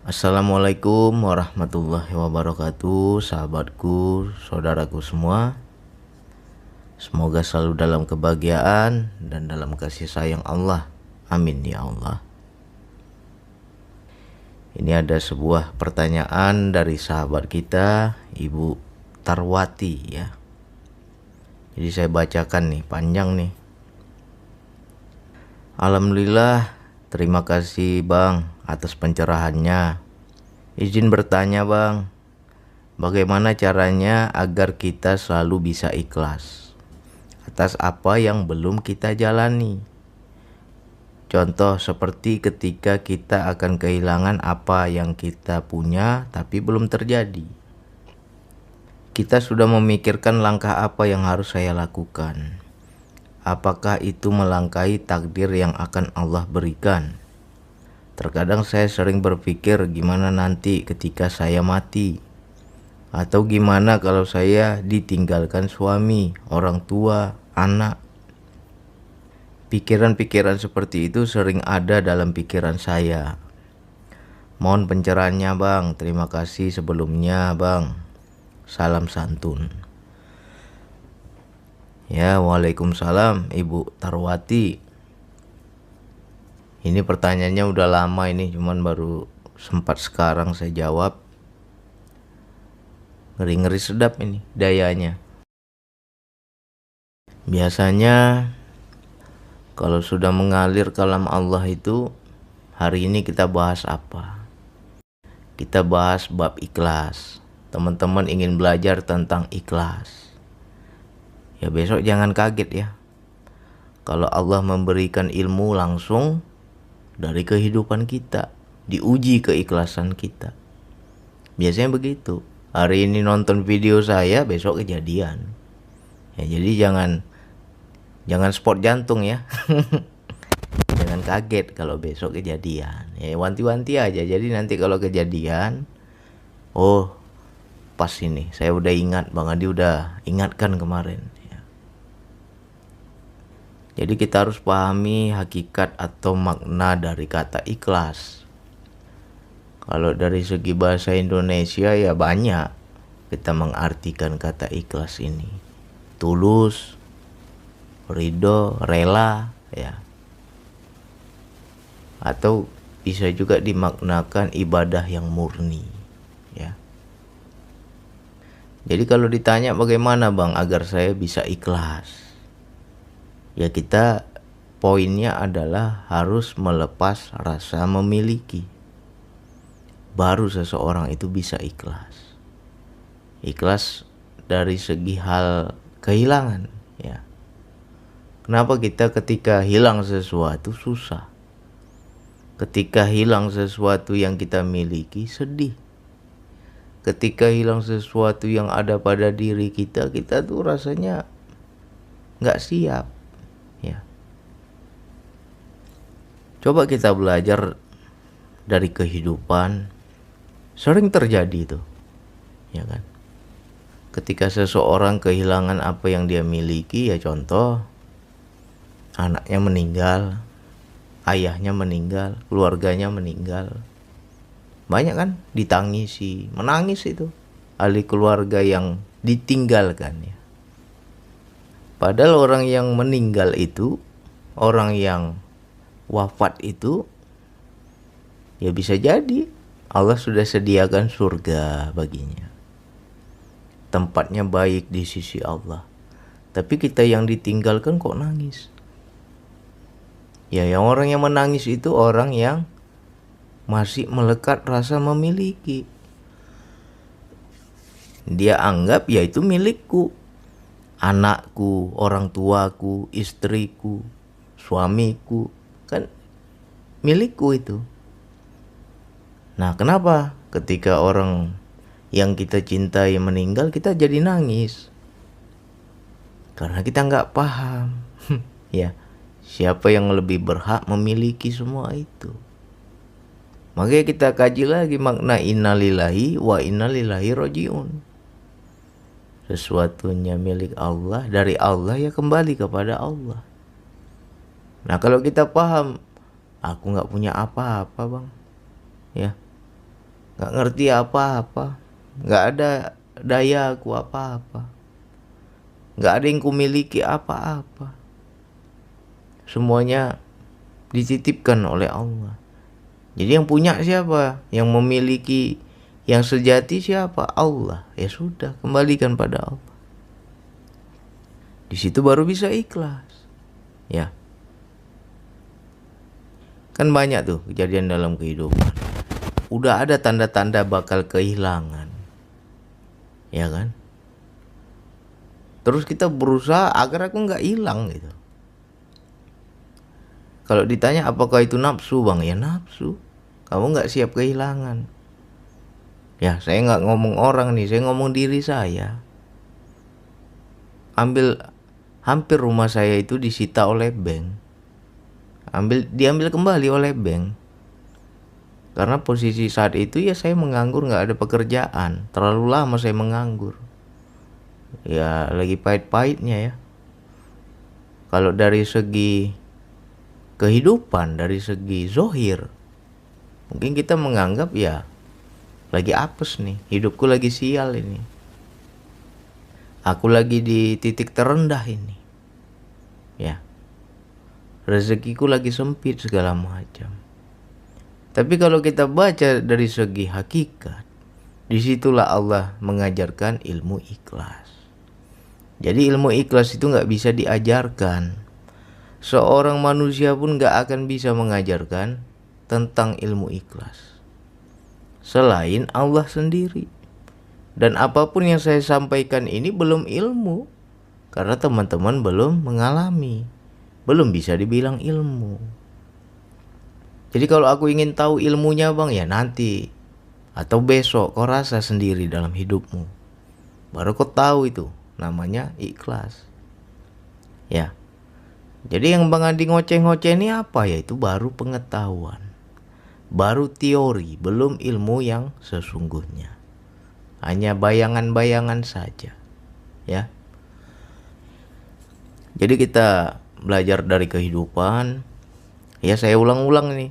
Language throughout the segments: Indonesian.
Assalamualaikum warahmatullahi wabarakatuh, sahabatku, saudaraku semua. Semoga selalu dalam kebahagiaan dan dalam kasih sayang Allah. Amin ya Allah. Ini ada sebuah pertanyaan dari sahabat kita, Ibu Tarwati ya. Jadi saya bacakan nih, panjang nih. Alhamdulillah, terima kasih Bang atas pencerahannya. Izin bertanya Bang, bagaimana caranya agar kita selalu bisa ikhlas atas apa yang belum kita jalani? Contoh seperti ketika kita akan kehilangan apa yang kita punya tapi belum terjadi. Kita sudah memikirkan langkah apa yang harus saya lakukan. Apakah itu melangkahi takdir yang akan Allah berikan? Terkadang saya sering berpikir gimana nanti ketika saya mati. Atau gimana kalau saya ditinggalkan suami, orang tua, anak. Pikiran-pikiran seperti itu sering ada dalam pikiran saya. Mohon pencerahannya Bang, terima kasih sebelumnya Bang. Salam santun. Ya, waalaikumsalam Ibu Tarwati. Ini pertanyaannya udah lama ini, cuman baru sempat sekarang saya jawab. Ngeri-ngeri sedap ini dayanya. Biasanya kalau sudah mengalir kalam Allah itu, hari ini kita bahas apa? Kita bahas bab ikhlas. Teman-teman ingin belajar tentang ikhlas. Ya besok jangan kaget ya. Kalau Allah memberikan ilmu langsung dari kehidupan kita, diuji keikhlasan kita. Biasanya begitu. Hari ini nonton video saya, besok kejadian. Ya jadi jangan sport jantung ya. Jangan kaget kalau besok kejadian. Ya wanti-wanti aja. Jadi nanti kalau kejadian, oh pas ini saya udah ingat, Bang Adi udah ingatkan kemarin. Jadi kita harus pahami hakikat atau makna dari kata ikhlas. Kalau dari segi bahasa Indonesia ya banyak kita mengartikan kata ikhlas ini. Tulus, ridho, rela ya. Atau bisa juga dimaknakan ibadah yang murni ya. Jadi kalau ditanya bagaimana Bang agar saya bisa ikhlas? Ya kita poinnya adalah harus melepas rasa memiliki. Baru seseorang itu bisa ikhlas. Ikhlas dari segi hal kehilangan ya. Kenapa kita ketika hilang sesuatu susah? Ketika hilang sesuatu yang kita miliki sedih. Ketika hilang sesuatu yang ada pada diri kita, kita tuh rasanya gak siap. Ya. Coba kita belajar dari kehidupan, sering terjadi tuh, ya kan? Ketika seseorang kehilangan apa yang dia miliki, ya contoh, anaknya meninggal, ayahnya meninggal, keluarganya meninggal. Banyak kan ditangisi, menangis itu ahli keluarga yang ditinggalkan ya. Padahal orang yang meninggal itu, orang yang wafat itu, ya bisa jadi Allah sudah sediakan surga baginya. Tempatnya baik di sisi Allah. Tapi kita yang ditinggalkan kok nangis? Ya yang orang yang menangis itu orang yang masih melekat rasa memiliki. Dia anggap ya itu milikku. Anakku, orang tuaku, istriku, suamiku, kan milikku itu. Nah kenapa ketika orang yang kita cintai meninggal kita jadi nangis? Karena kita nggak paham ya siapa yang lebih berhak memiliki semua itu. Makanya kita kaji lagi makna innalillahi wa innalillahi rojiun. Sesuatunya milik Allah, dari Allah ya kembali kepada Allah. Nah kalau kita paham, aku gak punya apa-apa Bang ya, nggak ngerti apa-apa, nggak ada daya aku apa-apa, nggak ada yang kumiliki apa-apa. Semuanya dititipkan oleh Allah. Jadi yang punya siapa? Yang memiliki yang sejati siapa? Allah. Ya sudah, kembalikan pada Allah. Di situ baru bisa ikhlas. Ya. Kan banyak tuh kejadian dalam kehidupan. Udah ada tanda-tanda bakal kehilangan. Ya kan? Terus kita berusaha agar aku nggak hilang gitu. Kalau ditanya apakah itu nafsu bang? Ya nafsu. Kamu nggak siap kehilangan. Ya saya nggak ngomong orang nih, saya ngomong diri saya. Hampir rumah saya itu disita oleh bank. Diambil kembali oleh bank. Karena posisi saat itu ya saya menganggur, nggak ada pekerjaan. Terlalu lama saya menganggur. Ya lagi pahit-pahitnya ya. Kalau dari segi kehidupan, dari segi zohir, mungkin kita menganggap ya lagi apes nih, hidupku lagi sial ini, aku lagi di titik terendah ini, ya rezekiku lagi sempit segala macam. Tapi kalau kita baca dari segi hakikat, disitulah Allah mengajarkan ilmu ikhlas. Jadi ilmu ikhlas itu nggak bisa diajarkan. Seorang manusia pun gak akan bisa mengajarkan tentang ilmu ikhlas selain Allah sendiri. Dan apapun yang saya sampaikan ini belum ilmu, karena teman-teman belum mengalami, belum bisa dibilang ilmu. Jadi kalau aku ingin tahu ilmunya bang, ya nanti atau besok kau rasa sendiri dalam hidupmu, baru kau tahu itu namanya ikhlas. Ya. Jadi yang Bang Andi ngoceh-ngoceh ini apa ya? Itu baru pengetahuan, baru teori, belum ilmu yang sesungguhnya. Hanya bayangan-bayangan saja, ya. Jadi kita belajar dari kehidupan. Ya saya ulang-ulang nih.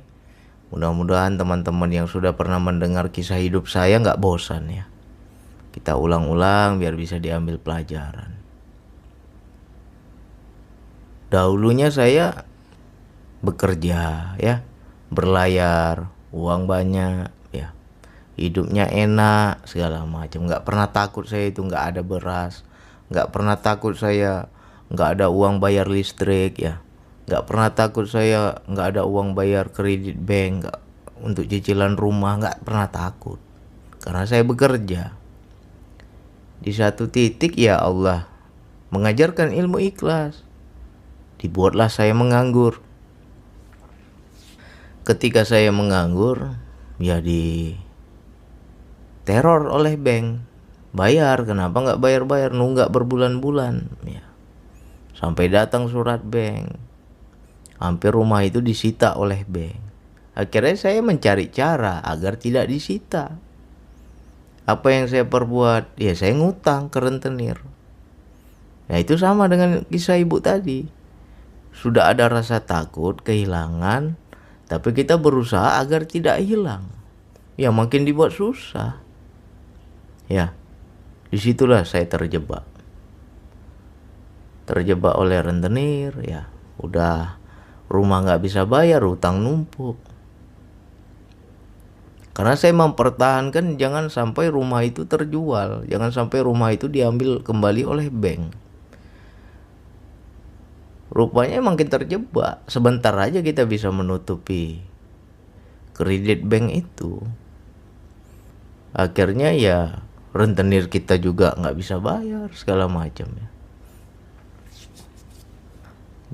Mudah-mudahan teman-teman yang sudah pernah mendengar kisah hidup saya nggak bosan ya. Kita ulang-ulang biar bisa diambil pelajaran. Dahulunya saya bekerja ya, berlayar, uang banyak ya, hidupnya enak segala macam. Nggak pernah takut saya itu nggak ada beras, nggak pernah takut saya nggak ada uang bayar listrik ya, nggak pernah takut saya nggak ada uang bayar kredit bank, nggak untuk cicilan rumah, nggak pernah takut karena saya bekerja. Di satu titik ya Allah mengajarkan ilmu ikhlas. Dibuatlah saya menganggur. Ketika saya menganggur, ya di teror oleh bank. Bayar, kenapa nggak bayar-bayar, nunggak berbulan-bulan. Ya. Sampai datang surat bank. Hampir rumah itu disita oleh bank. Akhirnya saya mencari cara agar tidak disita. Apa yang saya perbuat? Ya saya ngutang ke rentenir. Ya itu sama dengan kisah ibu tadi. Sudah ada rasa takut, kehilangan, tapi kita berusaha agar tidak hilang. Ya makin dibuat susah. Ya, disitulah saya terjebak. Terjebak oleh rentenir, ya. Udah rumah nggak bisa bayar, utang numpuk. Karena saya mempertahankan jangan sampai rumah itu terjual, jangan sampai rumah itu diambil kembali oleh bank. Rupanya makin terjebak. Sebentar aja kita bisa menutupi kredit bank itu. Akhirnya ya rentenir kita juga nggak bisa bayar segala macam ya.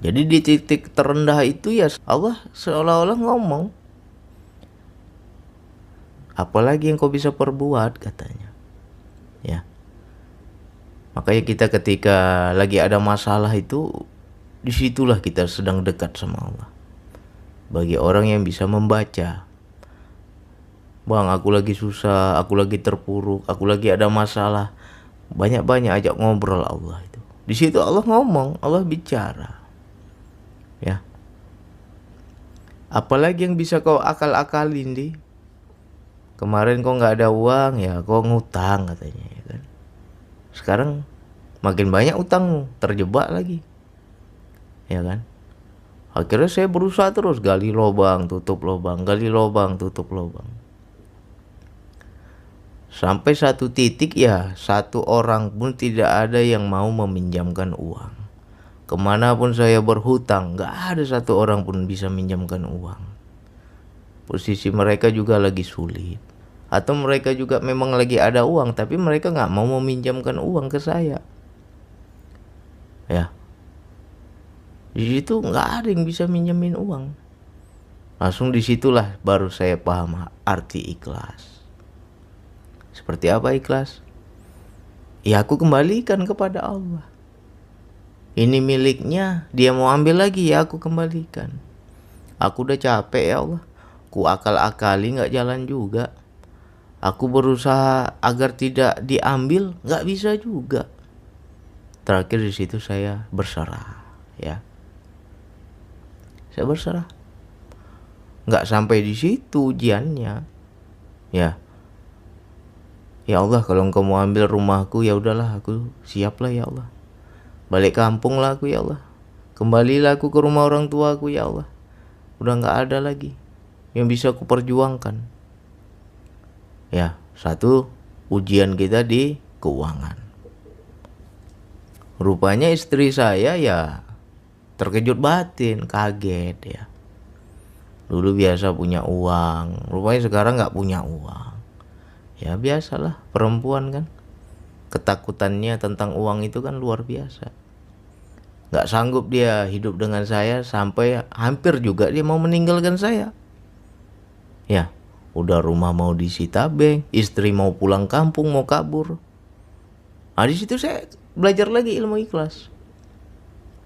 Jadi di titik terendah itu ya Allah seolah-olah ngomong, apalagi yang kau bisa perbuat katanya. Ya. Makanya kita ketika lagi ada masalah itu, disitulah kita sedang dekat sama Allah. Bagi orang yang bisa membaca, bang aku lagi susah, aku lagi terpuruk, aku lagi ada masalah, banyak-banyak ajak ngobrol Allah itu. Di situ Allah ngomong, Allah bicara. Ya. Apalagi yang bisa kau akal-akalin di? Kemarin kok nggak ada uang, ya kok ngutang katanya, ya kan. Sekarang makin banyak utangmu, terjebak lagi, ya kan. Akhirnya saya berusaha terus, gali lubang, tutup lubang, gali lubang, tutup lubang. Sampai satu titik ya, satu orang pun tidak ada yang mau meminjamkan uang. Kemanapun saya berhutang, nggak ada satu orang pun bisa minjamkan uang. Posisi mereka juga lagi sulit. Atau mereka juga memang lagi ada uang, tapi mereka nggak mau meminjamkan uang ke saya. Ya, di situ nggak ada yang bisa minjemin uang. Langsung disitulah baru saya paham arti ikhlas. Seperti apa ikhlas? Ya aku kembalikan kepada Allah. Ini miliknya, dia mau ambil lagi, ya aku kembalikan. Aku udah capek ya Allah. Ku akal-akali nggak jalan juga. Aku berusaha agar tidak diambil, nggak bisa juga. Terakhir di situ saya berserah, ya. Saya berserah. Nggak sampai di situ ujiannya, ya. Ya Allah, kalau Engkau mau ambil rumahku, ya udahlah, aku siap lah ya Allah. Balik kampung lah aku ya Allah. Kembalilah aku ke rumah orang tuaku ya Allah. Udah nggak ada lagi yang bisa aku perjuangkan. Ya, satu ujian kita di keuangan. Rupanya istri saya ya terkejut batin, kaget ya. Dulu biasa punya uang, rupanya sekarang nggak punya uang. Ya biasalah, perempuan kan. Ketakutannya tentang uang itu kan luar biasa. Nggak sanggup dia hidup dengan saya sampai hampir juga dia mau meninggalkan saya. Ya. Udah rumah mau disita bank, istri mau pulang kampung, mau kabur. Nah di situ saya belajar lagi ilmu ikhlas.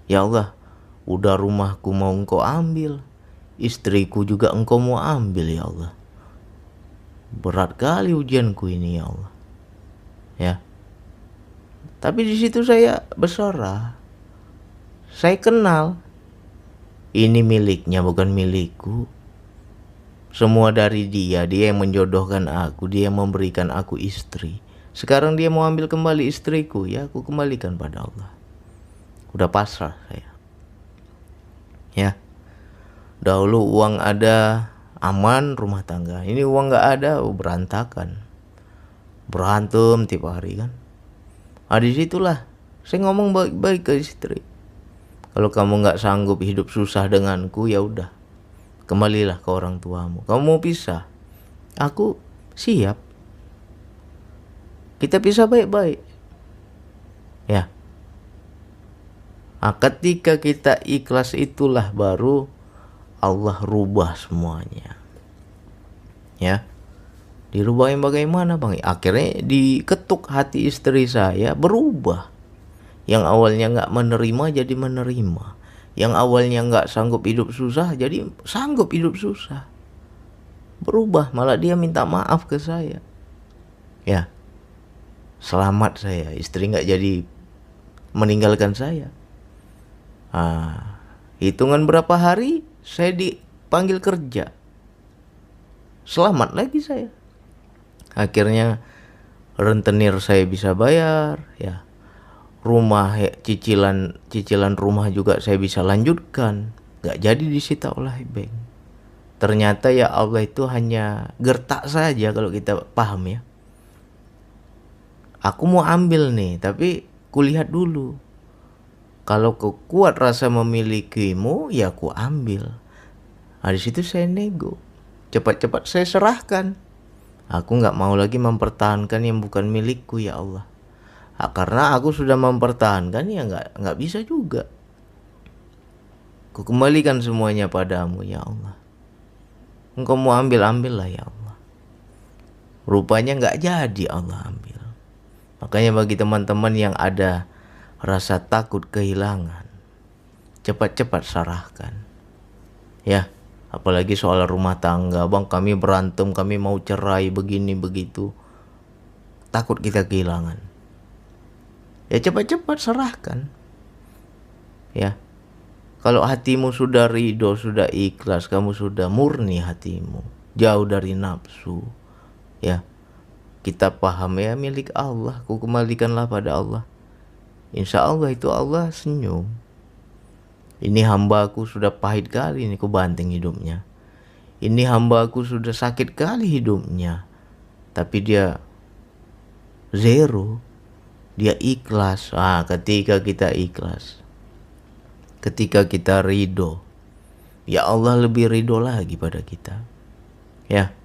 Ya Allah, udah rumahku mau Engkau ambil, istriku juga Engkau mau ambil ya Allah. Berat kali ujianku ini ya Allah. Ya. Tapi di situ saya berserah. Saya kenal ini miliknya bukan milikku. Semua dari dia yang menjodohkan aku, dia yang memberikan aku istri. Sekarang dia mau ambil kembali istriku, ya aku kembalikan pada Allah. Udah pasrah saya. Ya, dahulu uang ada, aman rumah tangga. Ini uang gak ada, berantakan. Berantem tiap hari kan. Nah disitulah saya ngomong baik-baik ke istri. Kalau kamu gak sanggup hidup susah denganku, ya udah. Kembalilah ke orang tuamu. Kamu mau pisah? Aku siap. Kita pisah baik-baik. Ya. Nah, ketika kita ikhlas itulah baru Allah rubah semuanya. Ya. Dirubahin bagaimana Bang? Akhirnya diketuk hati istri saya berubah. Yang awalnya gak menerima jadi menerima. Yang awalnya nggak sanggup hidup susah, jadi sanggup hidup susah. Berubah, malah dia minta maaf ke saya. Ya, selamat saya, istri nggak jadi meninggalkan saya. Hitungan berapa hari, saya dipanggil kerja. Selamat lagi saya. Akhirnya rentenir saya bisa bayar, ya. Rumah cicilan rumah juga saya bisa lanjutkan, gak jadi disita oleh bank. Ternyata ya Allah itu hanya gertak saja kalau kita paham ya. Aku mau ambil nih, tapi kulihat dulu. Kalau kau kuat rasa memilikimu, ya aku ambil. Nah di situ saya nego, cepat-cepat saya serahkan. Aku nggak mau lagi mempertahankan yang bukan milikku ya Allah. Karena aku sudah mempertahankan ya nggak bisa juga. Ku kembalikan semuanya padamu ya Allah. Engkau mau ambillah ya Allah. Rupanya nggak jadi Allah ambil. Makanya bagi teman-teman yang ada rasa takut kehilangan, cepat-cepat serahkan. Ya, apalagi soal rumah tangga, Bang kami berantem, kami mau cerai begini begitu. Takut kita kehilangan. Ya cepat-cepat serahkan. Ya. Kalau hatimu sudah ridho, sudah ikhlas, kamu sudah murni hatimu, jauh dari nafsu, Ya, kita paham ya milik Allah, ku kembalikanlah pada Allah. Insya Allah itu Allah senyum. Ini hambaku sudah pahit kali ini ku banting hidupnya. Ini hambaku sudah sakit kali hidupnya. Tapi dia zero. Dia ikhlas. Ketika kita ikhlas, ketika kita ridho, ya Allah lebih ridho lagi pada kita. Ya,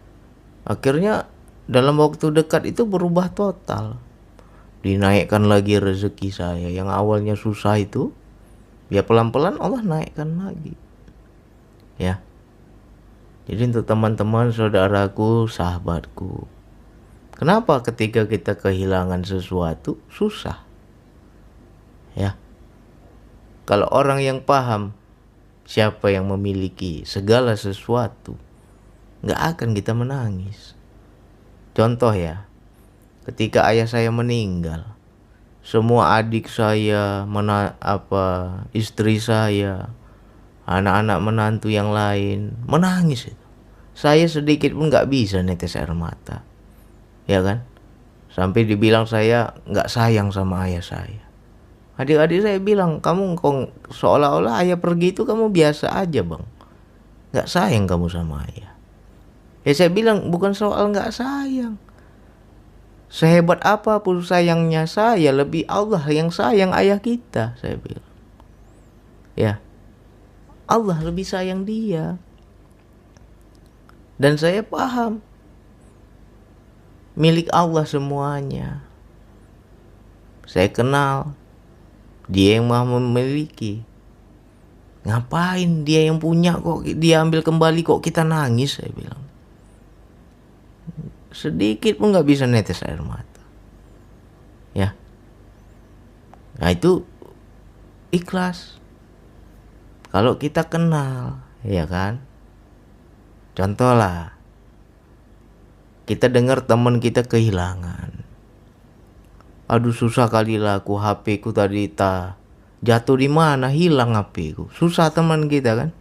akhirnya dalam waktu dekat itu berubah total. Dinaikkan lagi rezeki saya. Yang awalnya susah itu, ya pelan-pelan Allah naikkan lagi. Ya. Jadi untuk teman-teman, saudaraku, sahabatku, kenapa ketika kita kehilangan sesuatu susah? Ya. Kalau orang yang paham siapa yang memiliki segala sesuatu, nggak akan kita menangis. Contoh ya, ketika ayah saya meninggal, semua adik saya, istri saya, anak-anak menantu yang lain menangis itu. Saya sedikit pun nggak bisa netes air mata, ya kan? Sampai dibilang saya nggak sayang sama ayah saya. Adik-adik saya bilang, kamu kok seolah-olah ayah pergi itu kamu biasa aja bang, nggak sayang kamu sama ayah. Ya saya bilang bukan soal nggak sayang. Sehebat apapun sayangnya saya, lebih Allah yang sayang ayah kita, saya bilang. Ya, Allah lebih sayang dia. Dan saya paham, milik Allah semuanya. Saya kenal, dia yang maha memiliki. Ngapain dia yang punya kok dia ambil kembali, kok kita nangis, saya bilang. Sedikit pun gak bisa netes air mata. Ya. Nah itu ikhlas. Kalau kita kenal, ya kan. Contoh lah, kita dengar teman kita kehilangan. Aduh susah kali lah aku, HP ku tadi jatuh di mana, hilang HP ku. Susah teman kita kan.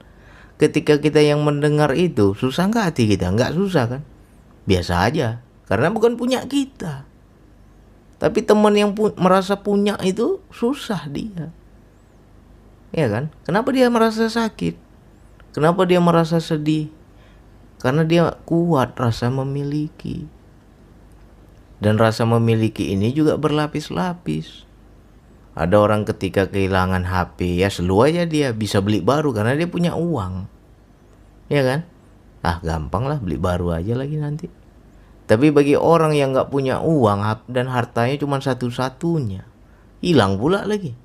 Ketika kita yang mendengar itu, susah nggak hati kita? Nggak susah kan? Biasa aja, karena bukan punya kita. Tapi teman yang merasa punya itu susah dia. Ya kan? Kenapa dia merasa sakit? Kenapa dia merasa sedih? Karena dia kuat rasa memiliki. Dan rasa memiliki ini juga berlapis-lapis. Ada orang ketika kehilangan HP, ya slow aja dia bisa beli baru karena dia punya uang. Ya kan? Gampang lah beli baru aja lagi nanti. Tapi bagi orang yang gak punya uang dan hartanya cuma satu-satunya, hilang pula lagi.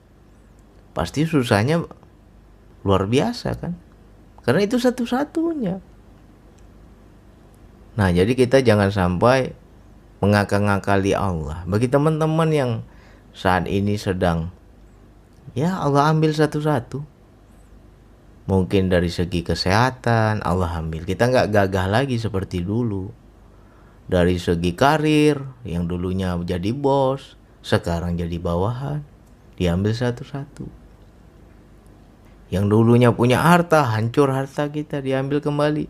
Pasti susahnya luar biasa kan? Karena itu satu-satunya. Nah jadi kita jangan sampai mengakal-ngakali Allah. Bagi teman-teman yang saat ini sedang, ya Allah ambil satu-satu. Mungkin dari segi kesehatan Allah ambil, kita gak gagah lagi seperti dulu. Dari segi karir, yang dulunya jadi bos, sekarang jadi bawahan, diambil satu-satu. Yang dulunya punya harta, hancur harta kita, diambil kembali.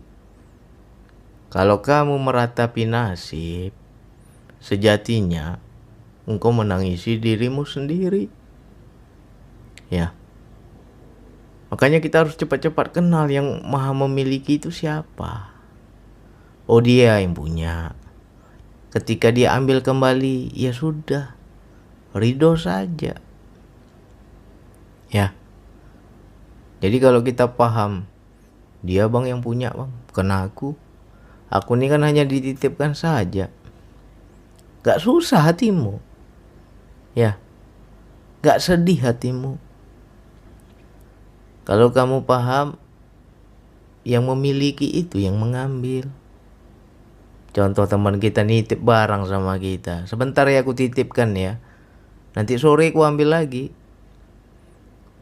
Kalau kamu meratapi nasib, sejatinya engkau menangisi dirimu sendiri. Ya. Makanya kita harus cepat-cepat kenal yang maha memiliki itu siapa. Oh dia yang punya. Ketika dia ambil kembali, ya sudah, ridho saja. Ya. Jadi kalau kita paham, dia bang yang punya bang, bukan aku. Aku ini kan hanya dititipkan saja. Gak susah hatimu. Ya. Gak sedih hatimu. Kalau kamu paham, yang memiliki itu yang mengambil. Contoh teman kita nitip barang sama kita. Sebentar ya aku titipkan ya. Nanti sore aku ambil lagi.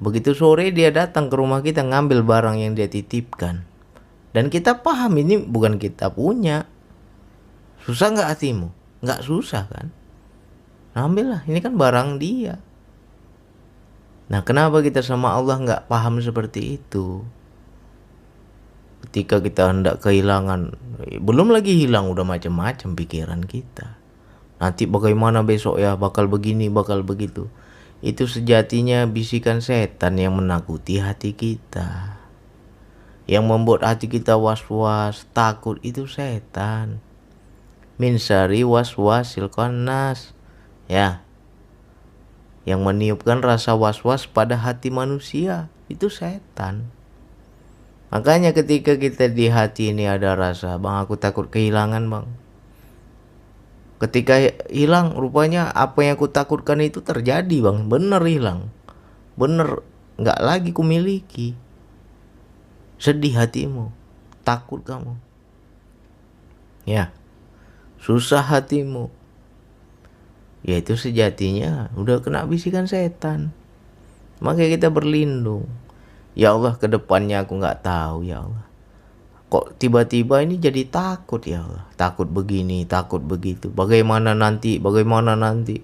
Begitu sore dia datang ke rumah kita ngambil barang yang dia titipkan. Dan kita paham ini bukan kita punya. Susah gak hatimu? Gak susah kan? Nah, ambillah, ini kan barang dia. Nah kenapa kita sama Allah gak paham seperti itu? Ketika kita hendak kehilangan, belum lagi hilang udah macam-macam pikiran kita. Nanti bagaimana besok ya, bakal begini, bakal begitu. Itu sejatinya bisikan setan yang menakuti hati kita. Yang membuat hati kita was-was, takut, itu setan. Min syarri waswasil khannas. Ya. Yang meniupkan rasa was-was pada hati manusia, itu setan. Makanya ketika kita di hati ini ada rasa, bang aku takut kehilangan bang. Ketika hilang, rupanya apa yang aku takutkan itu terjadi bang. Bener hilang. Bener gak lagi kumiliki. Sedih hatimu. Takut kamu. Ya. Susah hatimu. Ya itu sejatinya udah kena bisikan setan. Makanya kita berlindung. Ya Allah, ke depannya aku gak tahu ya Allah. Kok tiba-tiba ini jadi takut ya Allah. Takut begini, takut begitu. Bagaimana nanti, bagaimana nanti.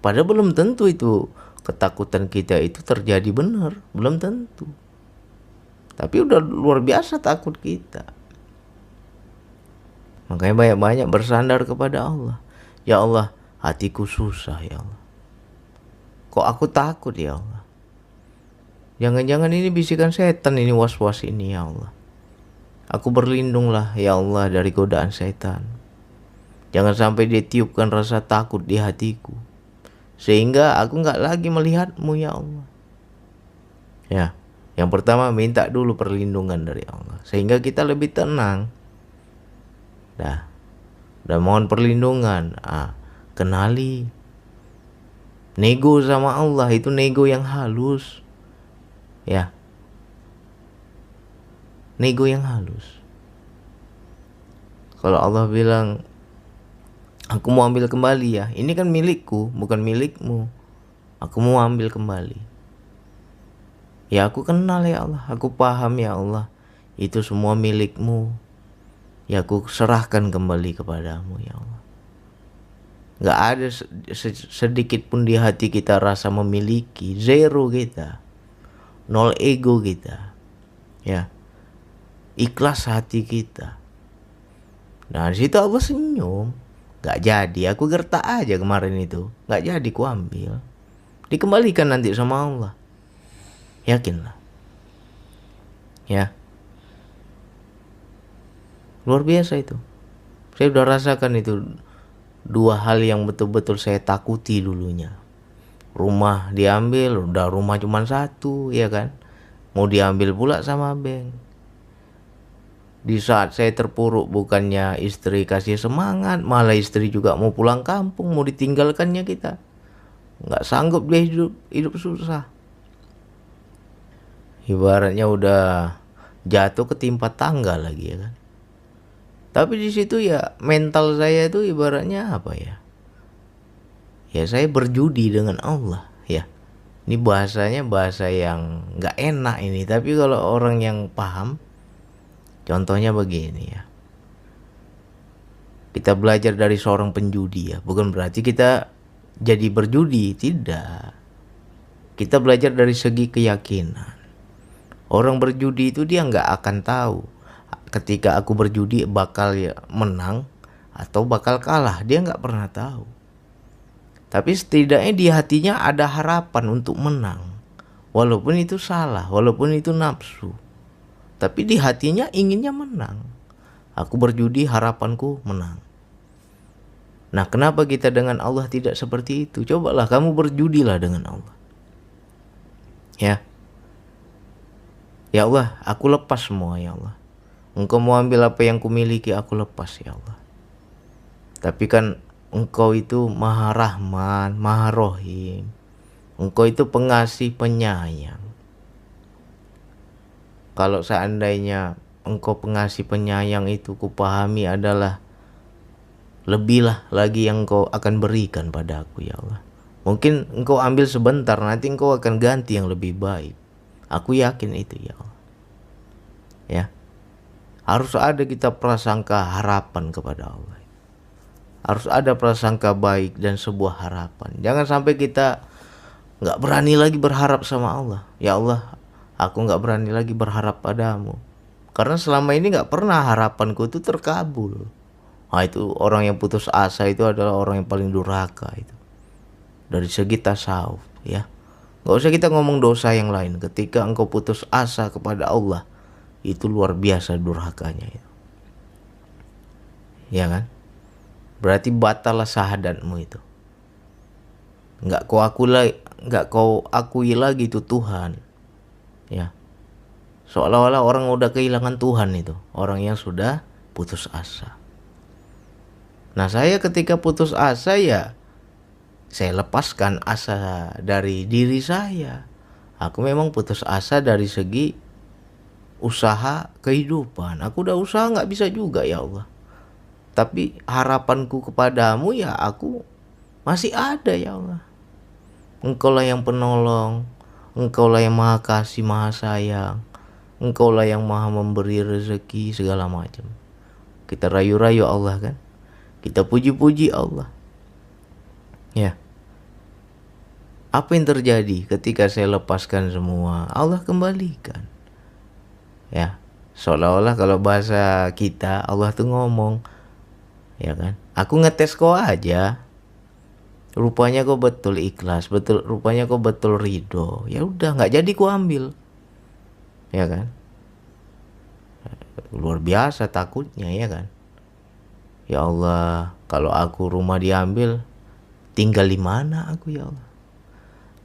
Padahal belum tentu itu ketakutan kita itu terjadi benar. Belum tentu. Tapi udah luar biasa takut kita. Makanya banyak-banyak bersandar kepada Allah. Ya Allah, hatiku susah ya Allah. Kok aku takut ya Allah. Jangan-jangan ini bisikan setan ini, was-was ini ya Allah. Aku berlindunglah ya Allah dari godaan setan. Jangan sampai dia tiupkan rasa takut di hatiku. Sehingga aku gak lagi melihatmu ya Allah. Ya, yang pertama minta dulu perlindungan dari Allah. Sehingga kita lebih tenang. Dah mohon perlindungan. Kenali. Nego sama Allah itu nego yang halus. Ya. Nego yang halus. Kalau Allah bilang, aku mau ambil kembali ya. Ini kan milikku, bukan milikmu. Aku mau ambil kembali. Ya aku kenal ya Allah. Aku paham ya Allah. Itu semua milikmu. Ya aku serahkan kembali kepadamu ya Allah. Gak ada sedikit pun di hati kita rasa memiliki. Zero kita. Nol ego kita. Ya. Ikhlas hati kita. Nah disitu Allah senyum. Gak jadi, aku gertak aja kemarin itu. Gak jadi ku ambil. Dikembalikan nanti sama Allah. Yakinlah. Ya. Luar biasa itu. Saya udah rasakan itu. Dua hal yang betul-betul saya takuti dulunya. Rumah diambil, udah rumah cuma satu, ya kan. Mau diambil pula sama bank. Di saat saya terpuruk, bukannya istri kasih semangat, malah istri juga mau pulang kampung, mau ditinggalkannya kita. Nggak sanggup dia hidup susah. Ibaratnya udah jatuh ketimpa tangga lagi ya kan. Tapi di situ ya mental saya itu ibaratnya apa ya? Ya saya berjudi dengan Allah ya. Ini bahasanya bahasa yang nggak enak ini, tapi kalau orang yang paham, contohnya begini ya. Kita belajar dari seorang penjudi ya, bukan berarti kita jadi berjudi, tidak. Kita belajar dari segi keyakinan. Orang berjudi itu dia nggak akan tahu ketika aku berjudi bakal ya menang atau bakal kalah, dia nggak pernah tahu. Tapi setidaknya di hatinya ada harapan untuk menang. Walaupun itu salah, walaupun itu nafsu. Tapi di hatinya inginnya menang. Aku berjudi, harapanku menang. Nah, kenapa kita dengan Allah tidak seperti itu? Cobalah kamu berjudilah dengan Allah. Ya. Ya Allah, aku lepas semua ya Allah. Engkau mau ambil apa yang kumiliki, aku lepas ya Allah. Tapi kan Engkau itu Maha Rahman, Maha Rohim. Engkau itu pengasih, penyayang. Kalau seandainya Engkau pengasih, penyayang itu kupahami adalah lebihlah lagi yang Engkau akan berikan pada aku ya Allah. Mungkin Engkau ambil sebentar, nanti Engkau akan ganti yang lebih baik. Aku yakin itu ya Allah. Ya. Harus ada kita prasangka harapan kepada Allah. Harus ada prasangka baik dan sebuah harapan. Jangan sampai kita gak berani lagi berharap sama Allah. Ya Allah, aku gak berani lagi berharap padamu. Karena selama ini nggak pernah harapanku itu terkabul. Nah, itu orang yang putus asa itu adalah orang yang paling durhaka itu. Dari segi tasawuf ya. Nggak usah kita ngomong dosa yang lain. Ketika engkau putus asa kepada Allah, itu luar biasa durhakanya itu. Ya kan? Berarti batallah syahadatmu itu. Nggak kau akui lagi itu Tuhan. Ya. Seolah-olah orang udah kehilangan Tuhan itu, orang yang sudah putus asa. Nah, saya ketika putus asa ya saya lepaskan asa dari diri saya. Aku memang putus asa dari segi usaha kehidupan. Aku udah usaha nggak bisa juga ya Allah. Tapi harapanku kepadamu ya aku masih ada ya Allah. Engkaulah yang penolong, Engkaulah yang maha kasih, maha sayang. Engkaulah yang maha memberi rezeki segala macam. Kita rayu-rayu Allah kan. Kita puji-puji Allah. Ya. Apa yang terjadi ketika saya lepaskan semua? Allah kembalikan. Ya. Seolah-olah kalau bahasa kita Allah tuh ngomong. Ya kan. Aku ngetes kau aja. Rupanya kau betul ikhlas. Rupanya kau betul ridho. Ya udah gak jadi ku ambil. Ya kan. Luar biasa takutnya ya kan. Ya Allah, kalau aku rumah diambil, tinggal di mana aku ya Allah?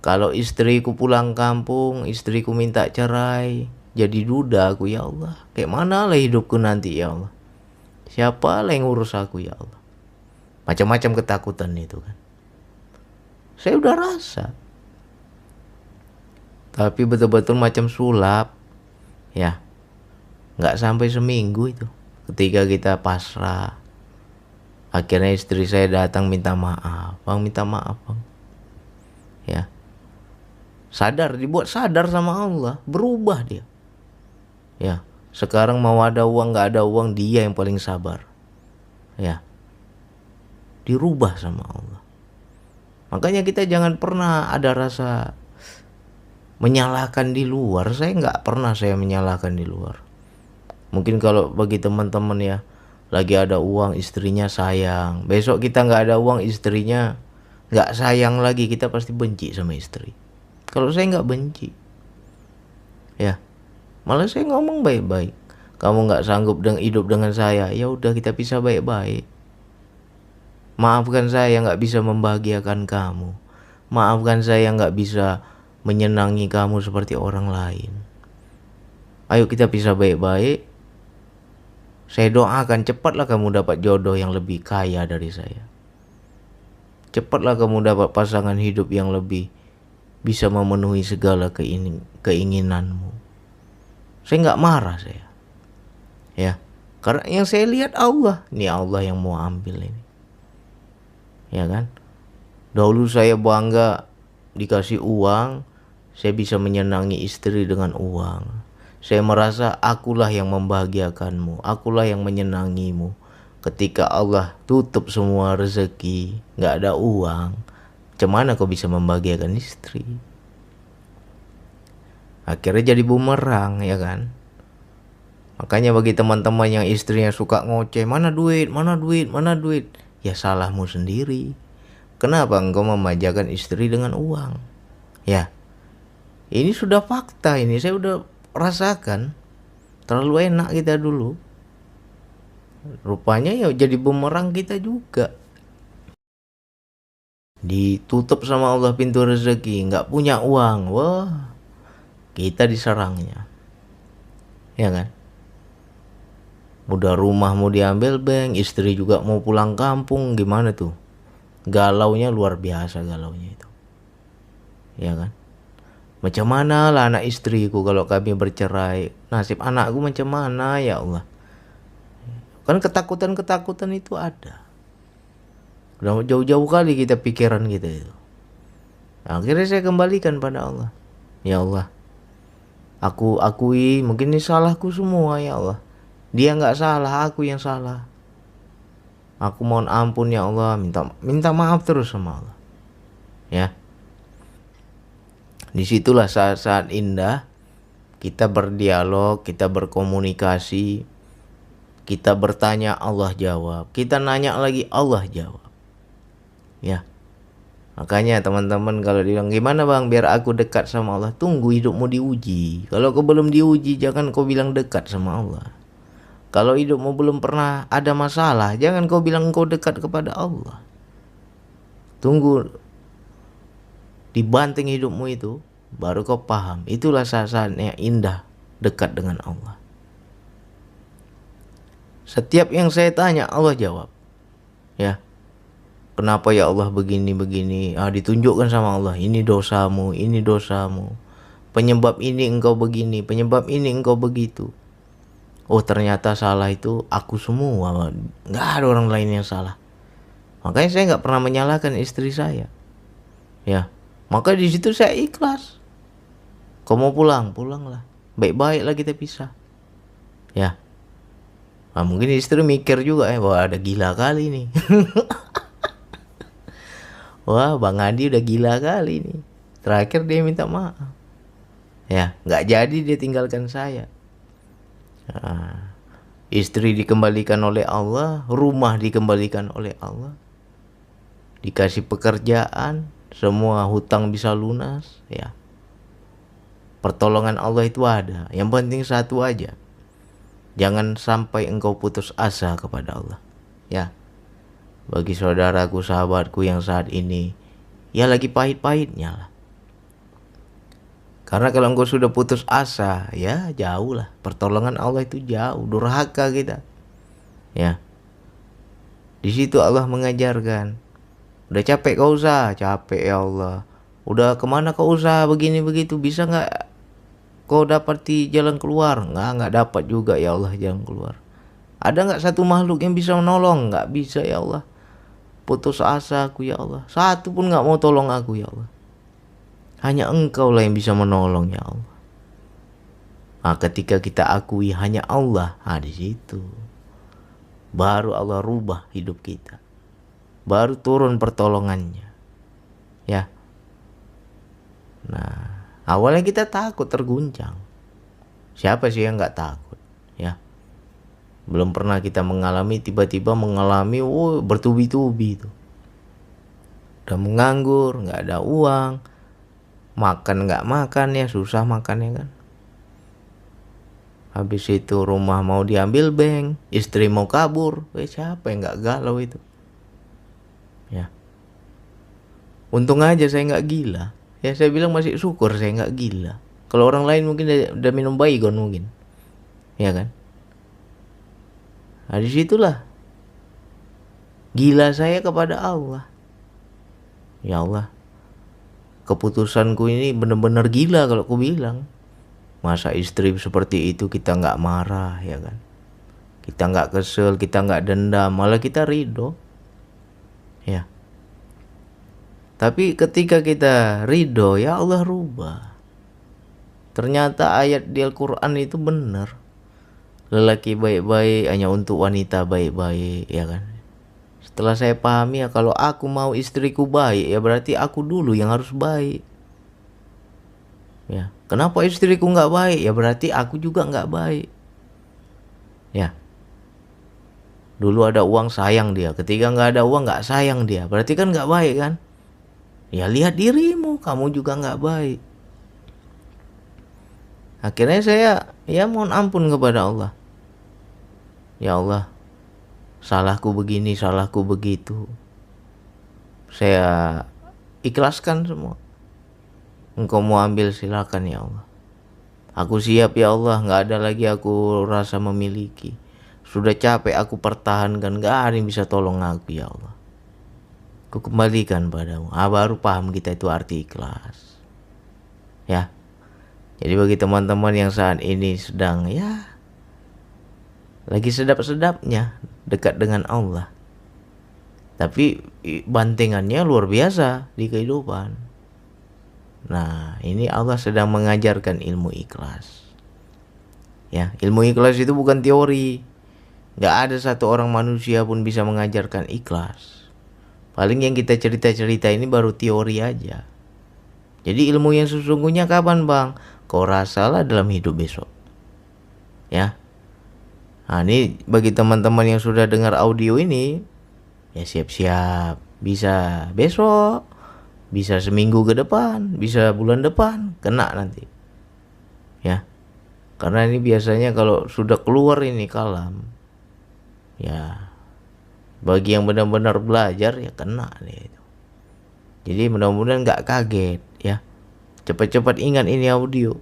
Kalau istriku pulang kampung, istriku minta cerai, jadi duda aku ya Allah. Kayak mana lah hidupku nanti ya Allah? Siapa lah yang urus aku ya Allah? Macam-macam ketakutan itu kan. Saya udah rasa. Tapi betul-betul macam sulap. Ya. Nggak sampai seminggu itu. Ketika kita pasrah. Akhirnya istri saya datang minta maaf. Bang, minta maaf bang. Ya. Sadar, dibuat sadar sama Allah. Berubah dia. Ya. Sekarang mau ada uang nggak ada uang, dia yang paling sabar. Ya. Dirubah sama Allah. Makanya kita jangan pernah ada rasa menyalahkan di luar. Saya nggak pernah saya menyalahkan di luar. Mungkin kalau bagi teman-teman ya, lagi ada uang istrinya sayang. Besok kita nggak ada uang istrinya nggak sayang lagi, kita pasti benci sama istri. Kalau saya nggak benci. Ya, malah saya ngomong baik-baik. Kamu nggak sanggup hidup dengan saya, ya udah kita pisah baik-baik. Maafkan saya nggak bisa membahagiakan kamu. Maafkan saya nggak bisa menyenangi kamu seperti orang lain. Ayo kita pisah baik-baik. Saya doakan cepatlah kamu dapat jodoh yang lebih kaya dari saya. Cepatlah kamu dapat pasangan hidup yang lebih bisa memenuhi segala keinginanmu. Saya nggak marah saya. Ya, karena yang saya lihat Allah. Ini Allah yang mau ambil ini. Ya kan? Dahulu saya bangga dikasih uang, saya bisa menyenangi istri dengan uang. Saya merasa akulah yang membahagiakanmu, akulah yang menyenangimu. Ketika Allah tutup semua rezeki, gak ada uang, macam mana kau bisa membahagiakan istri? Akhirnya jadi bumerang ya kan. Makanya bagi teman-teman yang istrinya suka ngoceh, mana duit, mana duit, mana duit, ya salahmu sendiri. Kenapa engkau memanjakan istri dengan uang? Ya, ini sudah fakta, ini saya udah rasakan. Terlalu enak kita dulu. Rupanya ya jadi bumerang kita juga. Ditutup sama Allah pintu rezeki, nggak punya uang, wah, kita diserangnya. Ya kan? Udah rumah mau diambil bank, istri juga mau pulang kampung, gimana tuh? Galaunya luar biasa galaunya itu. Ya kan? Macam mana lah anak istriku kalau kami bercerai? Nasib anakku macam mana ya Allah? Kan ketakutan-ketakutan itu ada. Udah jauh-jauh kali kita pikiran kita itu. Akhirnya saya kembalikan pada Allah. Ya Allah, aku akui mungkin ini salahku semua ya Allah. Dia nggak salah, aku yang salah. Aku mohon ampun ya Allah, minta maaf terus sama Allah. Ya. Disitulah saat-saat indah Kita berdialog, kita berkomunikasi, kita bertanya Allah jawab, kita nanya lagi Allah jawab. Ya, makanya teman-teman kalau bilang gimana bang biar aku dekat sama Allah, tunggu hidupmu diuji. Kalau kau belum diuji jangan kau bilang dekat sama Allah. Kalau hidupmu belum pernah ada masalah, jangan kau bilang kau dekat kepada Allah. Tunggu dibanting hidupmu itu, baru kau paham. Itulah saat-saatnya indah dekat dengan Allah. Setiap yang saya tanya Allah jawab. Ya. Kenapa ya Allah begini-begini? Ditunjukkan sama Allah, ini dosamu, ini dosamu. Penyebab ini engkau begini, penyebab ini engkau begitu. Oh ternyata salah itu aku semua, nggak ada orang lain yang salah. Makanya saya nggak pernah menyalahkan istri saya. Ya, maka di situ saya ikhlas. Kau mau pulang, pulanglah. Baik-baiklah kita pisah. Ya. Mungkin istri mikir juga wah ada gila kali nih. Wah Bang Adi udah gila kali nih. Terakhir dia minta maaf. Ya, nggak jadi dia tinggalkan saya. Istri dikembalikan oleh Allah, rumah dikembalikan oleh Allah, dikasih pekerjaan, semua hutang bisa lunas. Ya, pertolongan Allah itu ada. Yang penting satu aja, jangan sampai engkau putus asa kepada Allah. Ya, bagi saudaraku, sahabatku yang saat ini ya lagi pahit-pahitnya lah. Karena kalau engkau sudah putus asa, ya jauh lah. Pertolongan Allah itu jauh, durhaka kita. Ya. Di situ Allah mengajarkan. Udah capek kau usaha, capek ya Allah. Udah kemana kau usaha begini begitu, bisa nggak kau dapati jalan keluar? Nggak dapat juga ya Allah jalan keluar. Ada nggak satu makhluk yang bisa menolong? Nggak bisa ya Allah. Putus asa aku ya Allah. Satu pun nggak mau tolong aku ya Allah. Hanya engkau lah yang bisa menolong ya Allah. Ketika kita akui hanya Allah, di situ baru Allah rubah hidup kita. Baru turun pertolongannya. Ya. Nah, awalnya kita takut, terguncang. Siapa sih yang nggak takut? Ya. Belum pernah kita mengalami, tiba-tiba mengalami, bertubi-tubi itu. Udah menganggur, nggak ada uang. Makan nggak makan ya, susah makannya kan. Habis itu rumah mau diambil bank, istri mau kabur. Siapa yang nggak galau itu? Ya. Untung aja saya nggak gila. Ya saya bilang masih syukur saya nggak gila. Kalau orang lain mungkin udah minum baygon mungkin. Ya kan? Nah disitulah gila saya kepada Allah. Ya Allah, keputusanku ini benar-benar gila kalau aku bilang. Masa istri seperti itu kita nggak marah ya kan? Kita nggak kesel, kita nggak dendam, malah kita ridho. Ya. Tapi ketika kita ridho, ya Allah rubah. Ternyata ayat di Al-Quran itu benar. Lelaki baik-baik hanya untuk wanita baik-baik ya kan? Setelah saya pahami ya kalau aku mau istriku baik ya berarti aku dulu yang harus baik. Ya, kenapa istriku nggak baik? Ya berarti aku juga nggak baik. Ya, dulu ada uang sayang dia, ketika nggak ada uang nggak sayang dia, berarti kan nggak baik kan? Ya lihat dirimu, kamu juga nggak baik. Akhirnya saya ya mohon ampun kepada Allah. Ya Allah, salahku begini, salahku begitu. Saya ikhlaskan semua. Engkau mau ambil silakan ya Allah. Aku siap ya Allah, gak ada lagi aku rasa memiliki. Sudah capek aku pertahankan, gak ada yang bisa tolong aku ya Allah. Aku kembalikan padamu. Baru paham kita itu arti ikhlas. Ya. Jadi bagi teman-teman yang saat ini sedang ya lagi sedap-sedapnya dekat dengan Allah. Tapi bantingannya luar biasa di kehidupan. Nah, ini Allah sedang mengajarkan ilmu ikhlas. Ya, ilmu ikhlas itu bukan teori. Gak ada satu orang manusia pun bisa mengajarkan ikhlas. Paling yang kita cerita-cerita ini baru teori aja. Jadi ilmu yang sesungguhnya kapan bang? kau rasalah dalam hidup besok. Ya. Nah, ini bagi teman-teman yang sudah dengar audio ini, ya siap-siap. Bisa besok, bisa seminggu ke depan, bisa bulan depan, kena nanti. Ya. Karena ini biasanya kalau sudah keluar ini kalam, ya bagi yang benar-benar belajar ya kena nih itu. Jadi mudah-mudahan nggak kaget ya. Cepat-cepat ingat ini audio.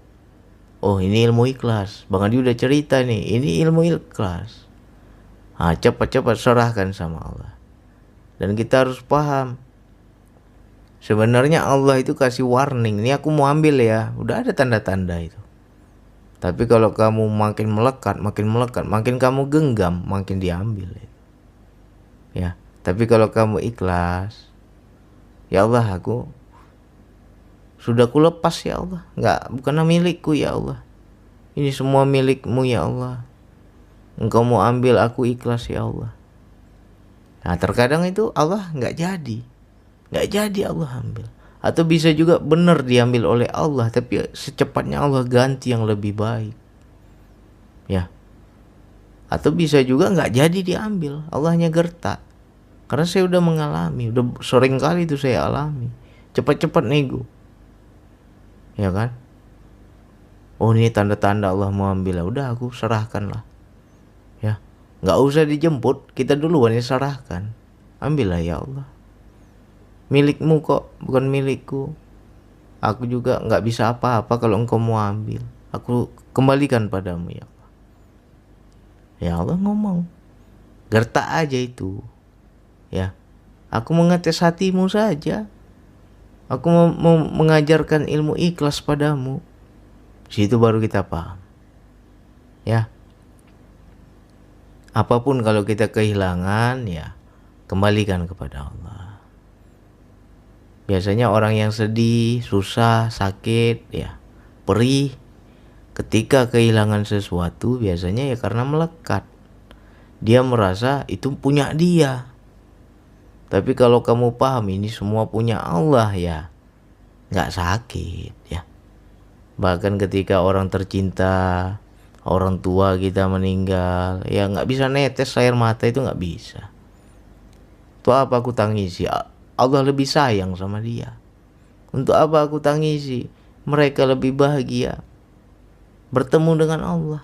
Oh, ini ilmu ikhlas. Bang Adi udah cerita nih, ini ilmu ikhlas. Nah, cepat-cepat serahkan sama Allah. Dan kita harus paham, sebenarnya Allah itu kasih warning. Ini aku mau ambil ya, udah ada tanda-tanda itu. Tapi kalau kamu makin melekat, makin kamu genggam, makin diambil itu. Ya, tapi kalau kamu ikhlas, ya Allah, aku sudah kulepas ya Allah, bukan milikku ya Allah. Ini semua milikmu ya Allah. Engkau mau ambil, aku ikhlas ya Allah. Nah, terkadang itu Allah nggak jadi Allah ambil. Atau bisa juga benar diambil oleh Allah, tapi secepatnya Allah ganti yang lebih baik. Ya. Atau bisa juga nggak jadi diambil, Allahnya gertak. Karena saya udah mengalami, udah sering kali itu saya alami. Cepat-cepat nego. Ya kan? Oh, ini tanda-tanda Allah mau ambil, udah aku serahkan lah. Ya. Nggak usah dijemput, kita duluan yang serahkan. Ambillah ya Allah. Milikmu kok, bukan milikku. Aku juga nggak bisa apa-apa kalau engkau mau ambil. Aku kembalikan padamu ya Allah. Ya Allah ngomong, gertak aja itu. Ya, aku mengetes hatimu saja. Aku mau mengajarkan ilmu ikhlas padamu. Situ baru kita paham. Ya, apapun kalau kita kehilangan, ya kembalikan kepada Allah. Biasanya orang yang sedih, susah, sakit, ya perih, ketika kehilangan sesuatu biasanya ya karena melekat. Dia merasa itu punya dia. Tapi kalau kamu paham ini semua punya Allah, ya gak sakit ya. Bahkan ketika orang tercinta, orang tua kita meninggal, ya gak bisa netes air mata, itu gak bisa. Itu apa aku tangisi? Allah lebih sayang sama dia. Untuk apa aku tangisi? Mereka lebih bahagia bertemu dengan Allah.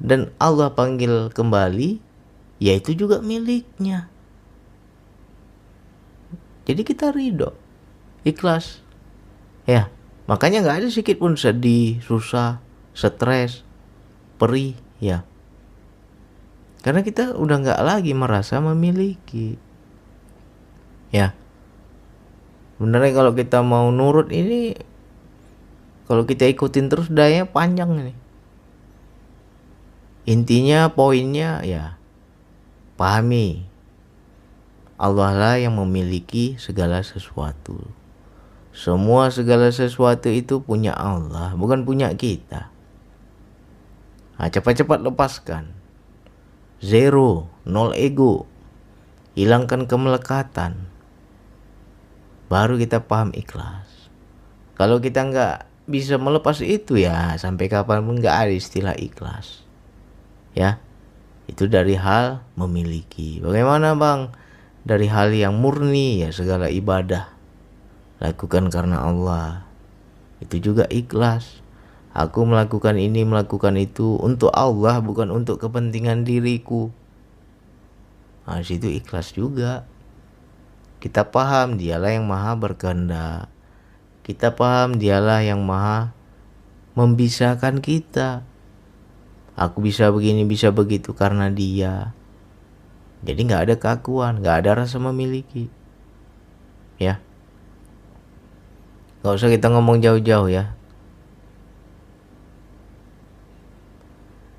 Dan Allah panggil kembali, yaitu juga miliknya. Jadi kita ridho, ikhlas. Ya, makanya gak ada sedikit pun sedih, susah, stres, perih, ya. Karena kita udah gak lagi merasa memiliki. Ya, sebenarnya kalau kita mau nurut ini, kalau kita ikutin terus dayanya panjang ini. Intinya, poinnya ya, pahami Allah lah yang memiliki segala sesuatu. Segala sesuatu itu punya Allah, bukan punya kita. Nah, cepat-cepat lepaskan. 0 ego. Hilangkan kemelekatan. Baru kita paham ikhlas. Kalau kita nggak bisa melepas itu, ya sampai kapanpun nggak ada istilah ikhlas. Ya, itu dari hal memiliki. Bagaimana bang? Dari hal yang murni, ya segala ibadah lakukan karena Allah. Itu juga ikhlas. Aku melakukan ini, melakukan itu untuk Allah, bukan untuk kepentingan diriku. Nah, situ ikhlas juga. Kita paham dialah yang maha berkehendak. Kita paham dialah yang maha membisahkan kita. Aku bisa begini, bisa begitu karena dia. Jadi gak ada keakuan, gak ada rasa memiliki. Ya, gak usah kita ngomong jauh-jauh ya.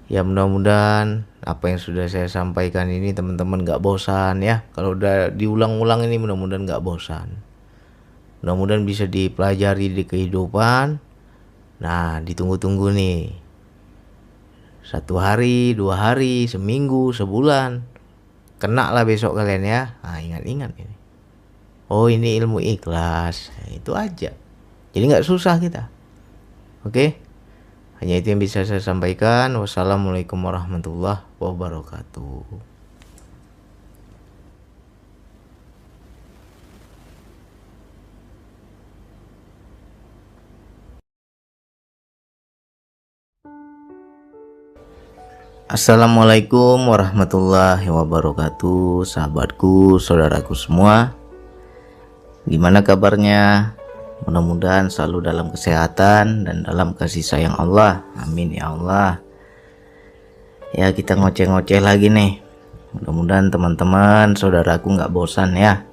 Ya mudah-mudahan apa yang sudah saya sampaikan ini teman-teman gak bosan ya. Kalau udah diulang-ulang ini mudah-mudahan gak bosan. Mudah-mudahan bisa dipelajari di kehidupan. Nah, ditunggu-tunggu nih. 1 hari, 2 hari, seminggu, sebulan. Kena lah besok kalian ya. Nah, ingat-ingat ini. Oh, ini ilmu ikhlas. Nah, itu aja. Jadi gak susah kita. Oke, hanya itu yang bisa saya sampaikan. Wassalamualaikum warahmatullahi wabarakatuh. Assalamualaikum warahmatullahi wabarakatuh, sahabatku, saudaraku semua. Gimana kabarnya? Mudah-mudahan selalu dalam kesehatan dan dalam kasih sayang Allah. Amin ya Allah. Ya, kita ngoceh-ngoceh lagi nih. Mudah-mudahan teman-teman, saudaraku nggak bosan ya.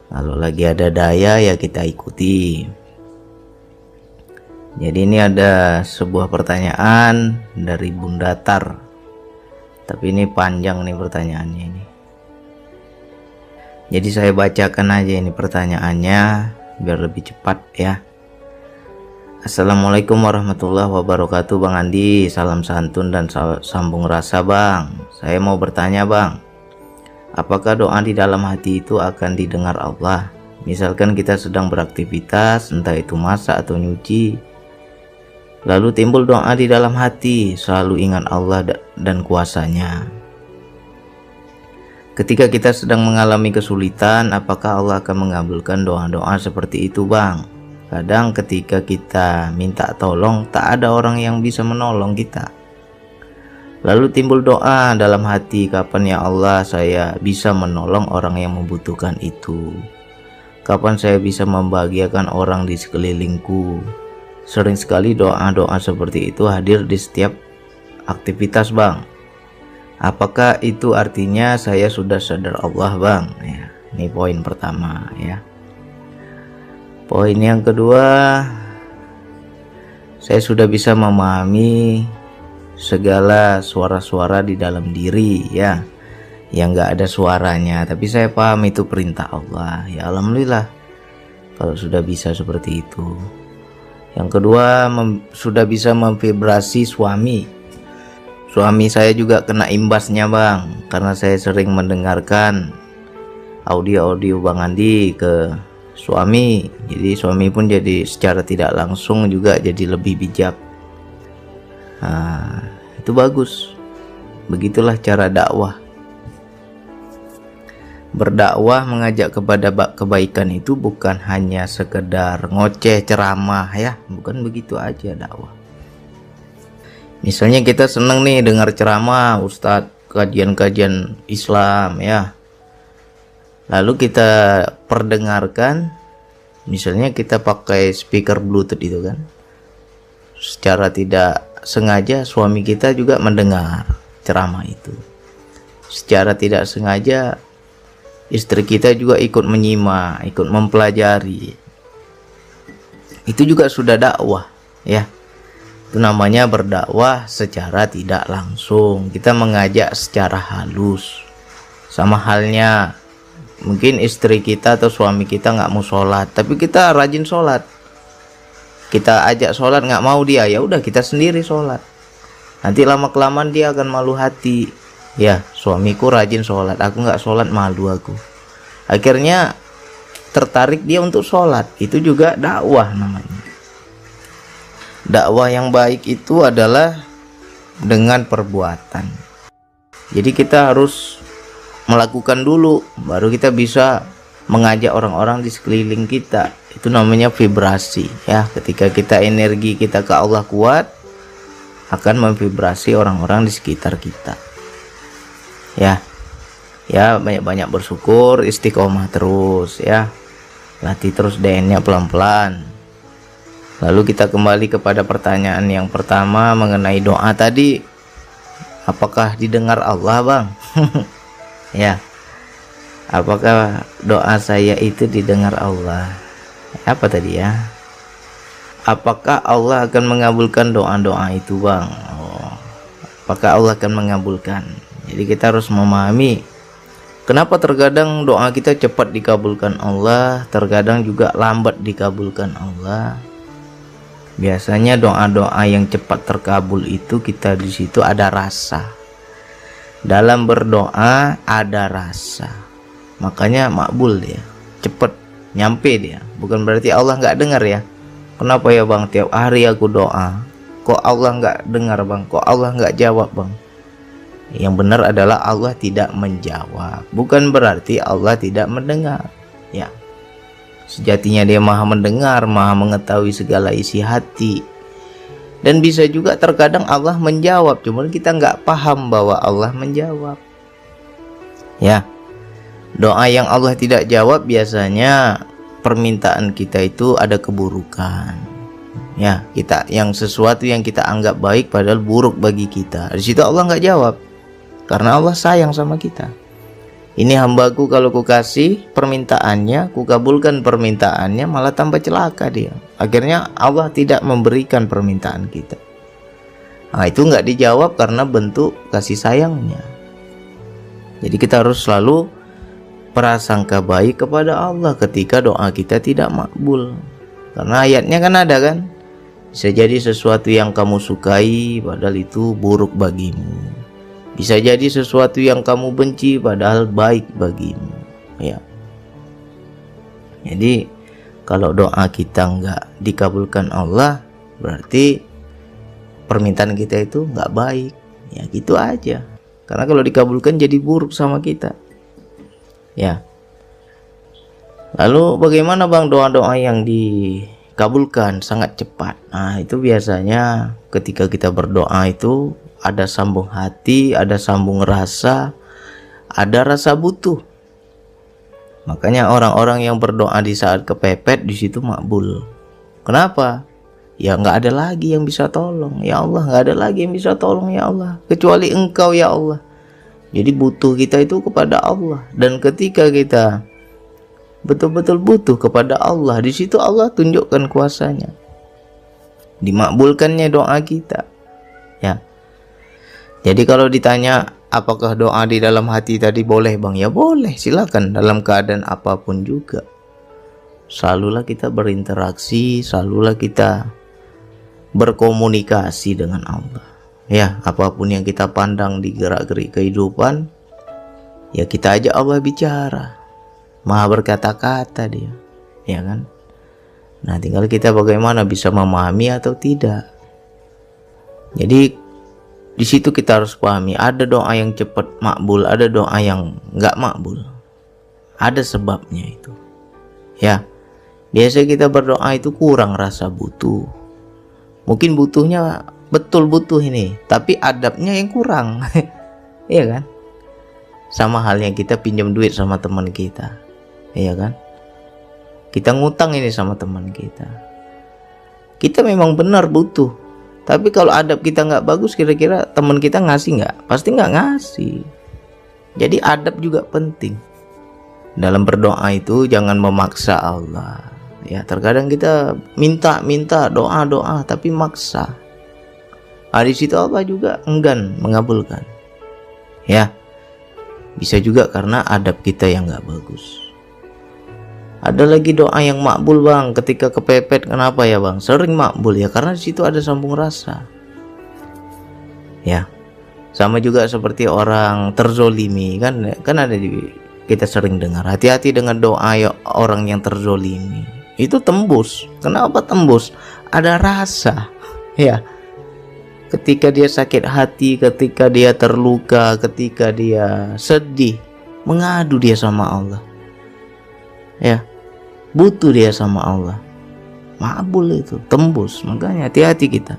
Kalau lagi ada daya ya kita ikuti. Jadi ini ada sebuah pertanyaan dari Bunda Tar. Tapi ini panjang nih pertanyaannya ini. Jadi saya bacakan aja ini pertanyaannya biar lebih cepat ya. Assalamualaikum warahmatullahi wabarakatuh Bang Andi. Salam santun dan sambung rasa Bang. Saya mau bertanya Bang, apakah doa di dalam hati itu akan didengar Allah? Misalkan kita sedang beraktivitas, entah itu masak atau nyuci, lalu timbul doa di dalam hati, selalu ingat Allah dan kuasanya. Ketika kita sedang mengalami kesulitan, apakah Allah akan mengabulkan doa-doa seperti itu Bang? Kadang ketika kita minta tolong, tak ada orang yang bisa menolong kita. Lalu timbul doa dalam hati, kapan ya Allah saya bisa menolong orang yang membutuhkan itu? Kapan saya bisa membahagiakan orang di sekelilingku? Sering sekali doa-doa seperti itu hadir di setiap aktivitas Bang. Apakah itu artinya saya sudah sadar Allah Bang? Ya, ini poin pertama ya. Poin yang kedua, saya sudah bisa memahami segala suara-suara di dalam diri ya, yang gak ada suaranya, tapi saya paham itu perintah Allah. Ya alhamdulillah kalau sudah bisa seperti itu. Yang kedua, sudah bisa memvibrasi suami. Suami saya juga kena imbasnya Bang, karena saya sering mendengarkan audio-audio Bang Andi ke suami. Jadi suami pun jadi secara tidak langsung juga jadi lebih bijak. Nah, itu bagus. Begitulah cara dakwah. Berdakwah mengajak kepada kebaikan itu bukan hanya sekedar ngoceh ceramah ya, bukan begitu aja dakwah. Misalnya kita seneng nih dengar ceramah ustadz, kajian-kajian Islam ya, lalu kita perdengarkan, misalnya kita pakai speaker bluetooth itu kan, secara tidak sengaja suami kita juga mendengar ceramah itu, secara tidak sengaja istri kita juga ikut menyimak, ikut mempelajari. Itu juga sudah dakwah ya. Itu namanya berdakwah secara tidak langsung. Kita mengajak secara halus. Sama halnya mungkin istri kita atau suami kita nggak mau sholat, tapi kita rajin sholat. Kita ajak sholat nggak mau dia, ya udah kita sendiri sholat. Nanti lama kelamaan dia akan malu hati. Ya, suamiku rajin sholat, aku nggak sholat, malu aku. Akhirnya tertarik dia untuk sholat. Itu juga dakwah namanya. Dakwah yang baik itu adalah dengan perbuatan. Jadi kita harus melakukan dulu, baru kita bisa mengajak orang-orang di sekeliling kita. Itu namanya vibrasi ya. Ketika kita energi kita ke Allah kuat, akan memvibrasi orang-orang di sekitar kita. Ya, banyak-banyak bersyukur, istiqomah terus ya, latih terus DN-nya pelan-pelan. Lalu kita kembali kepada pertanyaan yang pertama mengenai doa tadi, apakah didengar Allah Bang? Ya, apakah doa saya itu didengar Allah? Apa tadi ya? Apakah Allah akan mengabulkan doa-doa itu Bang? Apakah Allah akan mengabulkan? Jadi kita harus memahami kenapa terkadang doa kita cepat dikabulkan Allah, terkadang juga lambat dikabulkan Allah. Biasanya doa-doa yang cepat terkabul itu kita di situ ada rasa. Dalam berdoa ada rasa, makanya makbul dia, cepat nyampe dia. Bukan berarti Allah nggak dengar ya, Kenapa ya bang tiap hari aku doa kok Allah nggak dengar bang, kok Allah nggak jawab bang? Yang benar adalah Allah tidak menjawab, bukan berarti Allah tidak mendengar. Ya, sejatinya dia maha mendengar, maha mengetahui segala isi hati. Dan bisa juga terkadang Allah menjawab, cuman kita nggak paham bahwa Allah menjawab. Ya, doa yang Allah tidak jawab biasanya permintaan kita itu ada keburukan. Ya, kita yang sesuatu yang kita anggap baik padahal buruk bagi kita. Di situ Allah nggak jawab, karena Allah sayang sama kita. Ini hambaku kalau ku kasih permintaannya, ku kabulkan permintaannya, malah tambah celaka dia. Akhirnya Allah tidak memberikan permintaan kita. Nah, itu nggak dijawab karena bentuk kasih sayangnya. Jadi kita harus selalu prasangka baik kepada Allah ketika doa kita tidak makbul. Karena ayatnya kan ada kan, bisa jadi sesuatu yang kamu sukai padahal itu buruk bagimu. Bisa jadi sesuatu yang kamu benci padahal baik bagimu. Ya. Jadi kalau doa kita nggak dikabulkan Allah, berarti permintaan kita itu nggak baik. Ya gitu aja. Karena kalau dikabulkan jadi buruk sama kita. Ya. Lalu bagaimana bang doa-doa yang dikabulkan sangat cepat? Nah itu biasanya ketika kita berdoa itu ada sambung hati, ada sambung rasa, ada rasa butuh. Makanya orang-orang yang berdoa di saat kepepet di situ makbul. Kenapa? Ya nggak ada lagi yang bisa tolong. Ya Allah, nggak ada lagi yang bisa tolong ya Allah, kecuali Engkau ya Allah. Jadi butuh kita itu kepada Allah. Dan ketika kita betul-betul butuh kepada Allah, di situ Allah tunjukkan kuasanya. Dimakbulkannya doa kita. Ya. Jadi kalau ditanya apakah doa di dalam hati tadi boleh bang? Ya boleh, silakan dalam keadaan apapun juga. Selalulah kita berinteraksi, selalulah kita berkomunikasi dengan Allah. Ya, apapun yang kita pandang di gerak-gerik kehidupan, ya kita ajak Allah bicara. Maha berkata-kata dia, ya kan? Nah, tinggal kita bagaimana bisa memahami atau tidak. Jadi di situ kita harus pahami, ada doa yang cepat makbul, ada doa yang nggak makbul. Ada sebabnya itu. Ya, biasa kita berdoa itu kurang rasa butuh. Mungkin butuhnya betul butuh ini, tapi adabnya yang kurang. Iya kan? Sama halnya kita pinjam duit sama teman kita. Iya kan? Kita ngutang ini sama teman kita. Kita memang benar butuh. Tapi kalau adab kita nggak bagus, kira-kira teman kita ngasih nggak? Pasti nggak ngasih. Jadi adab juga penting. Dalam berdoa itu jangan memaksa Allah. Ya, terkadang kita minta doa, tapi maksa. Nah, di situ Allah juga enggan mengabulkan. Ya, bisa juga karena adab kita yang nggak bagus. Ada lagi doa yang makbul bang ketika kepepet. Kenapa ya bang? Sering makbul ya karena di situ ada sambung rasa. Ya, sama juga seperti orang terzolimi kan ada kita sering dengar. Hati-hati dengan doa ya, orang yang terzolimi. Itu tembus. Kenapa tembus? Ada rasa. Ya, ketika dia sakit hati, ketika dia terluka, ketika dia sedih, mengadu dia sama Allah. Ya, butuh dia sama Allah. Makbul itu, tembus. Makanya hati-hati kita.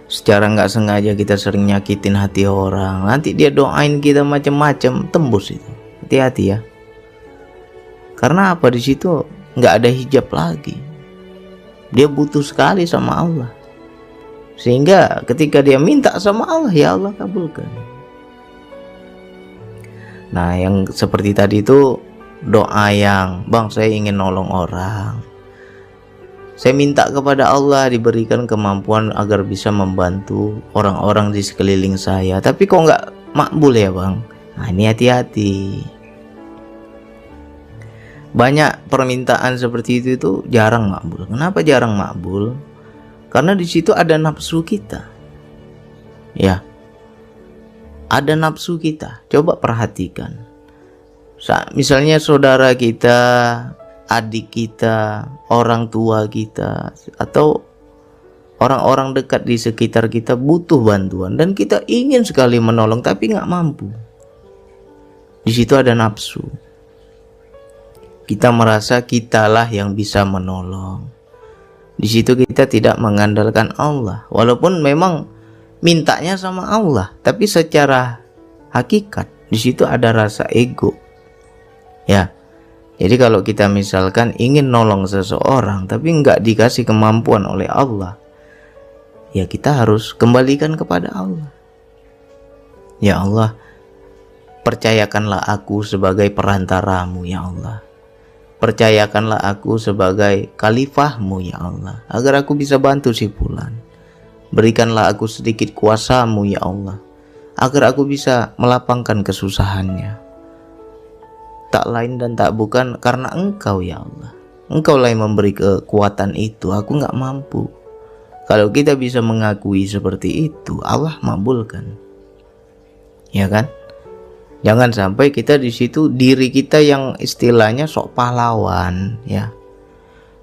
Secara nggak sengaja kita sering nyakitin hati orang. Nanti dia doain kita macam-macam, tembus itu. Hati-hati ya. Karena apa? Di situ nggak ada hijab lagi. Dia butuh sekali sama Allah. Sehingga ketika dia minta sama Allah, ya Allah kabulkan. Nah, yang seperti tadi itu doa yang bang saya ingin nolong orang, saya minta kepada Allah diberikan kemampuan agar bisa membantu orang-orang di sekeliling saya, tapi kok nggak makbul ya bang. Nah ini hati-hati. Banyak permintaan seperti itu jarang makbul. Kenapa jarang makbul? Karena di situ ada nafsu kita. Ya, ada nafsu kita. Coba perhatikan. Misalnya saudara kita adik kita, orang tua kita, atau orang-orang dekat di sekitar kita butuh bantuan dan kita ingin sekali menolong tapi nggak mampu. Di situ ada nafsu. Kita merasa kitalah yang bisa menolong. Di situ kita tidak mengandalkan Allah, walaupun memang mintanya sama Allah, tapi secara hakikat di situ ada rasa ego. Ya. Jadi kalau kita misalkan ingin nolong seseorang tapi nggak dikasih kemampuan oleh Allah, ya kita harus kembalikan kepada Allah. Ya Allah, percayakanlah aku sebagai perantaramu ya Allah. Percayakanlah aku sebagai khalifahmu ya Allah, agar aku bisa bantu si fulan. Berikanlah aku sedikit kuasamu ya Allah, agar aku bisa melapangkan kesusahannya. Tak lain dan tak bukan karena Engkau ya Allah. Engkaulah yang memberi kekuatan itu, aku nggak mampu. Kalau kita bisa mengakui seperti itu, Allah makbulkan. Ya kan? Jangan sampai kita di situ diri kita yang istilahnya sok pahlawan ya.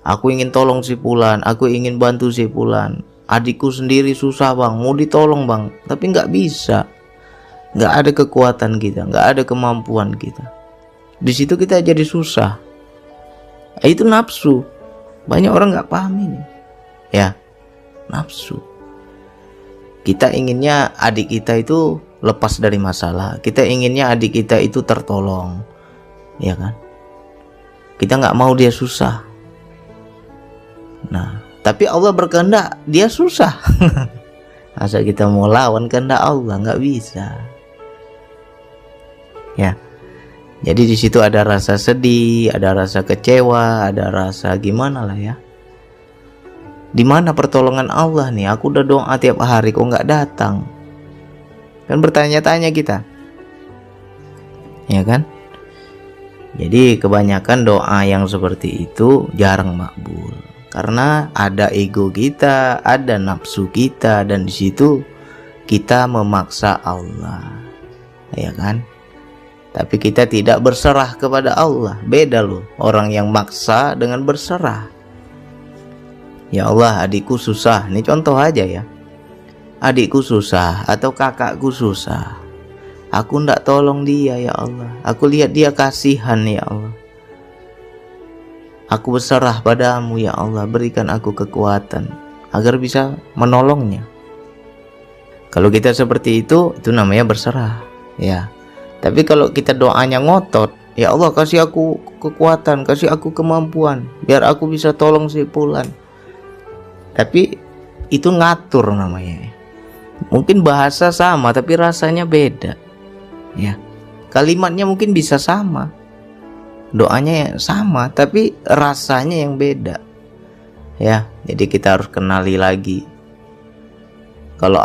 Aku ingin tolong si fulan, aku ingin bantu si fulan. Adikku sendiri susah bang, mau ditolong bang, tapi nggak bisa. Nggak ada kekuatan kita, nggak ada kemampuan kita. Di situ kita jadi susah. Itu nafsu. Banyak orang nggak paham ini. Ya, nafsu. Kita inginnya adik kita itu lepas dari masalah. Kita inginnya adik kita itu tertolong, ya kan? Kita nggak mau dia susah. Nah, tapi Allah berkehendak dia susah. Masa kita mau lawan kehendak Allah? Nggak bisa. Ya. Jadi di situ ada rasa sedih, ada rasa kecewa, ada rasa gimana lah ya. Di mana pertolongan Allah nih? Aku udah doa tiap hari kok nggak datang. Kan bertanya-tanya kita, ya kan? Jadi kebanyakan doa yang seperti itu jarang makbul, karena ada ego kita, ada nafsu kita, dan di situ kita memaksa Allah, ya kan? Tapi kita tidak berserah kepada Allah. Beda loh orang yang maksa dengan berserah. Ya Allah, adikku susah. Ini contoh aja ya. Adikku susah atau kakakku susah. Aku ndak tolong dia ya Allah. Aku lihat dia kasihan ya Allah. Aku berserah padamu ya Allah. Berikan aku kekuatan agar bisa menolongnya. Kalau kita seperti itu namanya berserah ya. Tapi kalau kita doanya ngotot, ya Allah kasih aku kekuatan, kasih aku kemampuan, biar aku bisa tolong si fulan. Tapi itu ngatur namanya. Mungkin bahasa sama, tapi rasanya beda. Ya, kalimatnya mungkin bisa sama, doanya sama, tapi rasanya yang beda. Ya, jadi kita harus kenali lagi. Kalau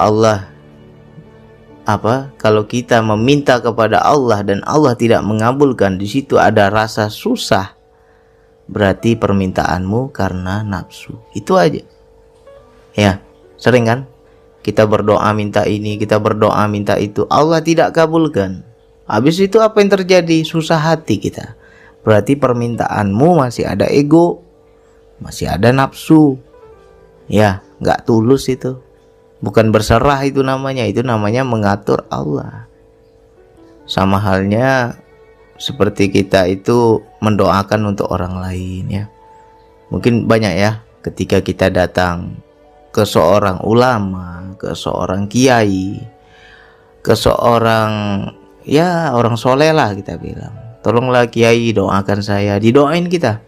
kalau kita meminta kepada Allah dan Allah tidak mengabulkan, di situ ada rasa susah, berarti permintaanmu karena nafsu. Itu aja. Ya, sering kan kita berdoa minta ini, kita berdoa minta itu, Allah tidak kabulkan. Habis itu apa yang terjadi? Susah hati kita. Berarti permintaanmu masih ada ego, masih ada nafsu. Ya, nggak tulus itu. Bukan berserah itu namanya mengatur Allah. Sama halnya seperti kita itu mendoakan untuk orang lain ya. Mungkin banyak ya ketika kita datang ke seorang ulama, ke seorang kiai, ke seorang ya orang soleh lah kita bilang. Tolonglah kiai doakan saya, didoain kita.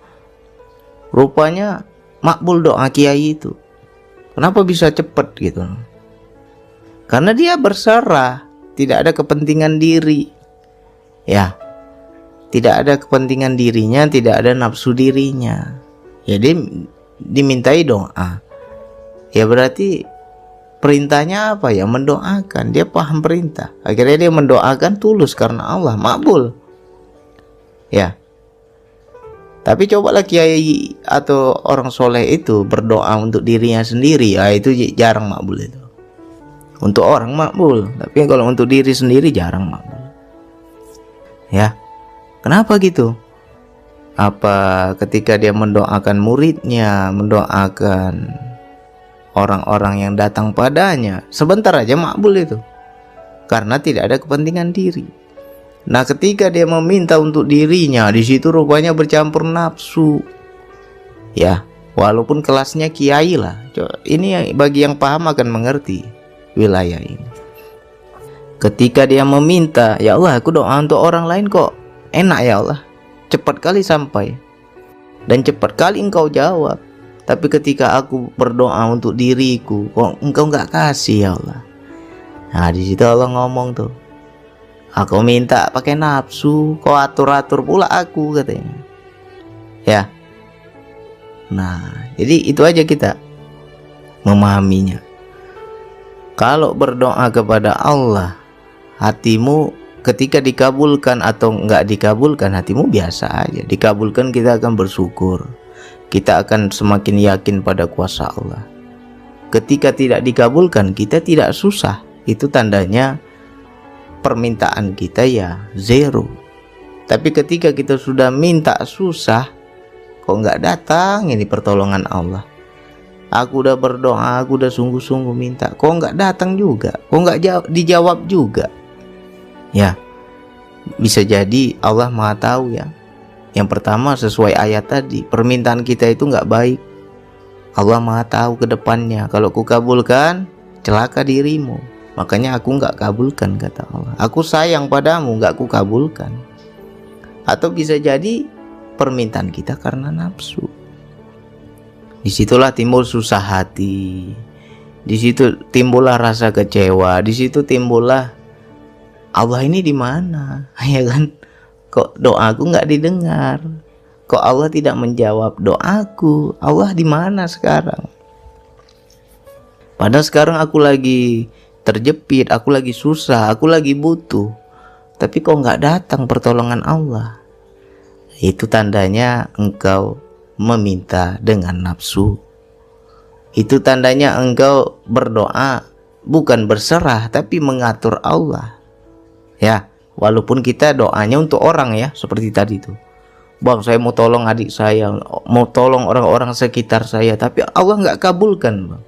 Rupanya makbul doa kiai itu. Kenapa bisa cepat gitu? Karena dia berserah, tidak ada kepentingan diri. Ya, tidak ada kepentingan dirinya, tidak ada nafsu dirinya. Ya dia dimintai doa. Ya berarti perintahnya apa ya? Mendoakan. Dia paham perintah. Akhirnya dia mendoakan tulus karena Allah, makbul. Ya. Tapi cobalah kiai atau orang soleh itu berdoa untuk dirinya sendiri, ya itu jarang makbul itu. Untuk orang makbul, tapi kalau untuk diri sendiri jarang makbul. Ya, kenapa gitu? ketika dia mendoakan muridnya, mendoakan orang-orang yang datang padanya, sebentar aja makbul itu, karena tidak ada kepentingan diri. Nah, ketika dia meminta untuk dirinya, di situ rupanya bercampur nafsu. Ya, walaupun kelasnya kiai lah. Ini bagi yang paham akan mengerti wilayah ini. Ketika dia meminta, ya Allah, aku doa untuk orang lain kok enak ya Allah, cepat kali sampai dan cepat kali engkau jawab. Tapi ketika aku berdoa untuk diriku, kok engkau nggak kasih ya Allah. Nah, di situ Allah ngomong tuh, aku minta pakai nafsu, kau atur-atur pula aku, katanya. Ya. Nah, jadi itu aja kita memahaminya. Kalau berdoa kepada Allah, hatimu ketika dikabulkan atau enggak dikabulkan, hatimu biasa aja. Dikabulkan, kita akan bersyukur. Kita akan semakin yakin pada kuasa Allah. Ketika tidak dikabulkan, kita tidak susah. Itu tandanya permintaan kita ya zero. Tapi ketika kita sudah minta susah, kok nggak datang ini pertolongan Allah. Aku udah berdoa, aku udah sungguh-sungguh minta, kok nggak datang juga, kok nggak dijawab juga. Ya, bisa jadi Allah Maha Tahu ya. Yang pertama, sesuai ayat tadi, permintaan kita itu nggak baik. Allah Maha Tahu ke depannya. Kalau ku kabulkan, celaka dirimu. Makanya aku nggak kabulkan, kata Allah. Aku sayang padamu, nggak ku kabulkan. Atau bisa jadi permintaan kita karena nafsu. Disitulah timbul susah hati. Di situ timbullah rasa kecewa. Di situ timbullah Allah ini di mana, ya kan? Kok doaku nggak didengar? Kok Allah tidak menjawab doaku? Allah di mana sekarang? Padahal sekarang aku lagi terjepit, aku lagi susah, aku lagi butuh. Tapi kok nggak datang pertolongan Allah? Itu tandanya engkau meminta dengan nafsu. Itu tandanya engkau berdoa bukan berserah, tapi mengatur Allah. Ya, walaupun kita doanya untuk orang ya, seperti tadi tuh. Bang, saya mau tolong adik saya, mau tolong orang-orang sekitar saya, tapi Allah nggak kabulkan, bang.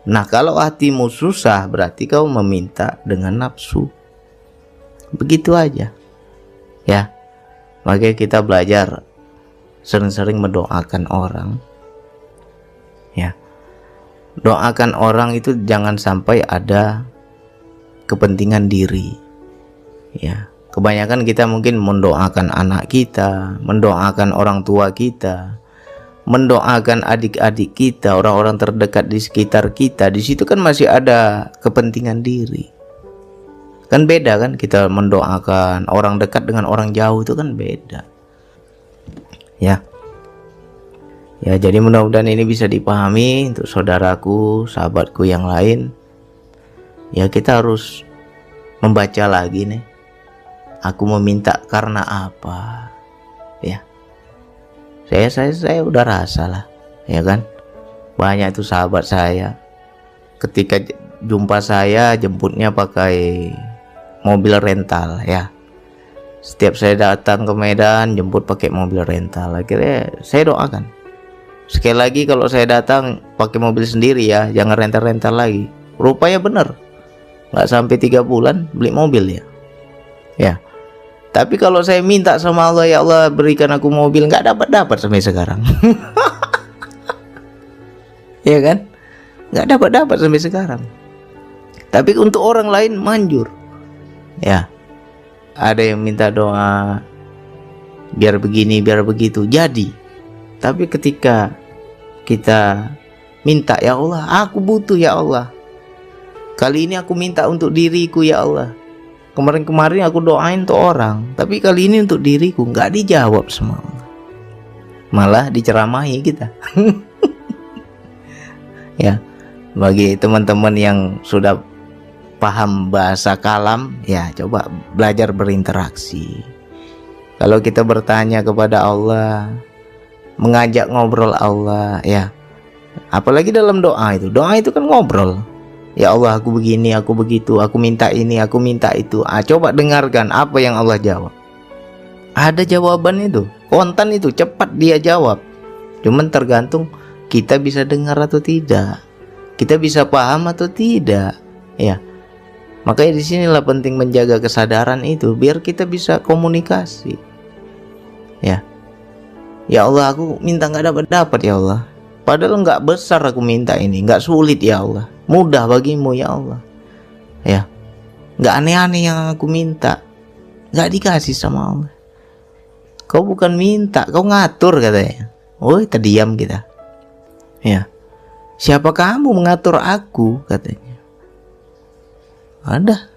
Nah, kalau hatimu susah, berarti kau meminta dengan nafsu. Begitu aja. Ya, makanya kita belajar sering-sering mendoakan orang. Ya, doakan orang itu jangan sampai ada kepentingan diri. Ya, kebanyakan kita mungkin mendoakan anak kita, mendoakan orang tua kita, mendoakan adik-adik kita, orang-orang terdekat di sekitar kita. Di situ kan masih ada kepentingan diri. Kan beda kan, kita mendoakan orang dekat dengan orang jauh itu kan beda. Ya. Ya, jadi mudah-mudahan ini bisa dipahami untuk saudaraku, sahabatku yang lain. Ya, kita harus membaca lagi nih. Aku meminta karena apa? Ya. Saya udah rasa lah, ya kan? Banyak itu sahabat saya. Ketika jumpa saya, jemputnya pakai mobil rental ya. Setiap saya datang ke Medan, jemput pakai mobil rental. Akhirnya saya doakan, sekali lagi kalau saya datang pakai mobil sendiri ya, jangan rental-rental lagi. Rupanya bener, nggak sampai 3 bulan beli mobil ya. Ya. Tapi kalau saya minta sama Allah, ya Allah berikan aku mobil, nggak dapat sampai sekarang. Ya kan? Nggak dapat sampai sekarang. Tapi untuk orang lain manjur. Ya. Ada yang minta doa biar begini, biar begitu, jadi. Tapi ketika kita minta, ya Allah, aku butuh ya Allah. Kali ini aku minta untuk diriku ya Allah. Kemarin-kemarin aku doain untuk orang, tapi kali ini untuk diriku, nggak dijawab sama Allah. Malah diceramahi kita. Ya, bagi teman-teman yang sudah paham bahasa kalam, ya coba belajar berinteraksi. Kalau kita bertanya kepada Allah, mengajak ngobrol Allah, ya. Apalagi dalam doa itu kan ngobrol. Ya Allah, aku begini, aku begitu, aku minta ini, aku minta itu. Coba dengarkan apa yang Allah jawab. Ada jawaban itu, kontan itu, cepat dia jawab. Cuman tergantung kita bisa dengar atau tidak, kita bisa paham atau tidak, ya. Makanya disinilah penting menjaga kesadaran itu, biar kita bisa komunikasi. Ya, ya Allah, aku minta nggak dapat ya Allah. Padahal nggak besar aku minta ini, nggak sulit ya Allah, mudah bagimu ya Allah. Ya, nggak aneh-aneh yang aku minta, nggak dikasih sama Allah. Kau bukan minta, kau ngatur katanya. Oh, terdiam kita. Ya, siapa kamu mengatur aku katanya. Ada,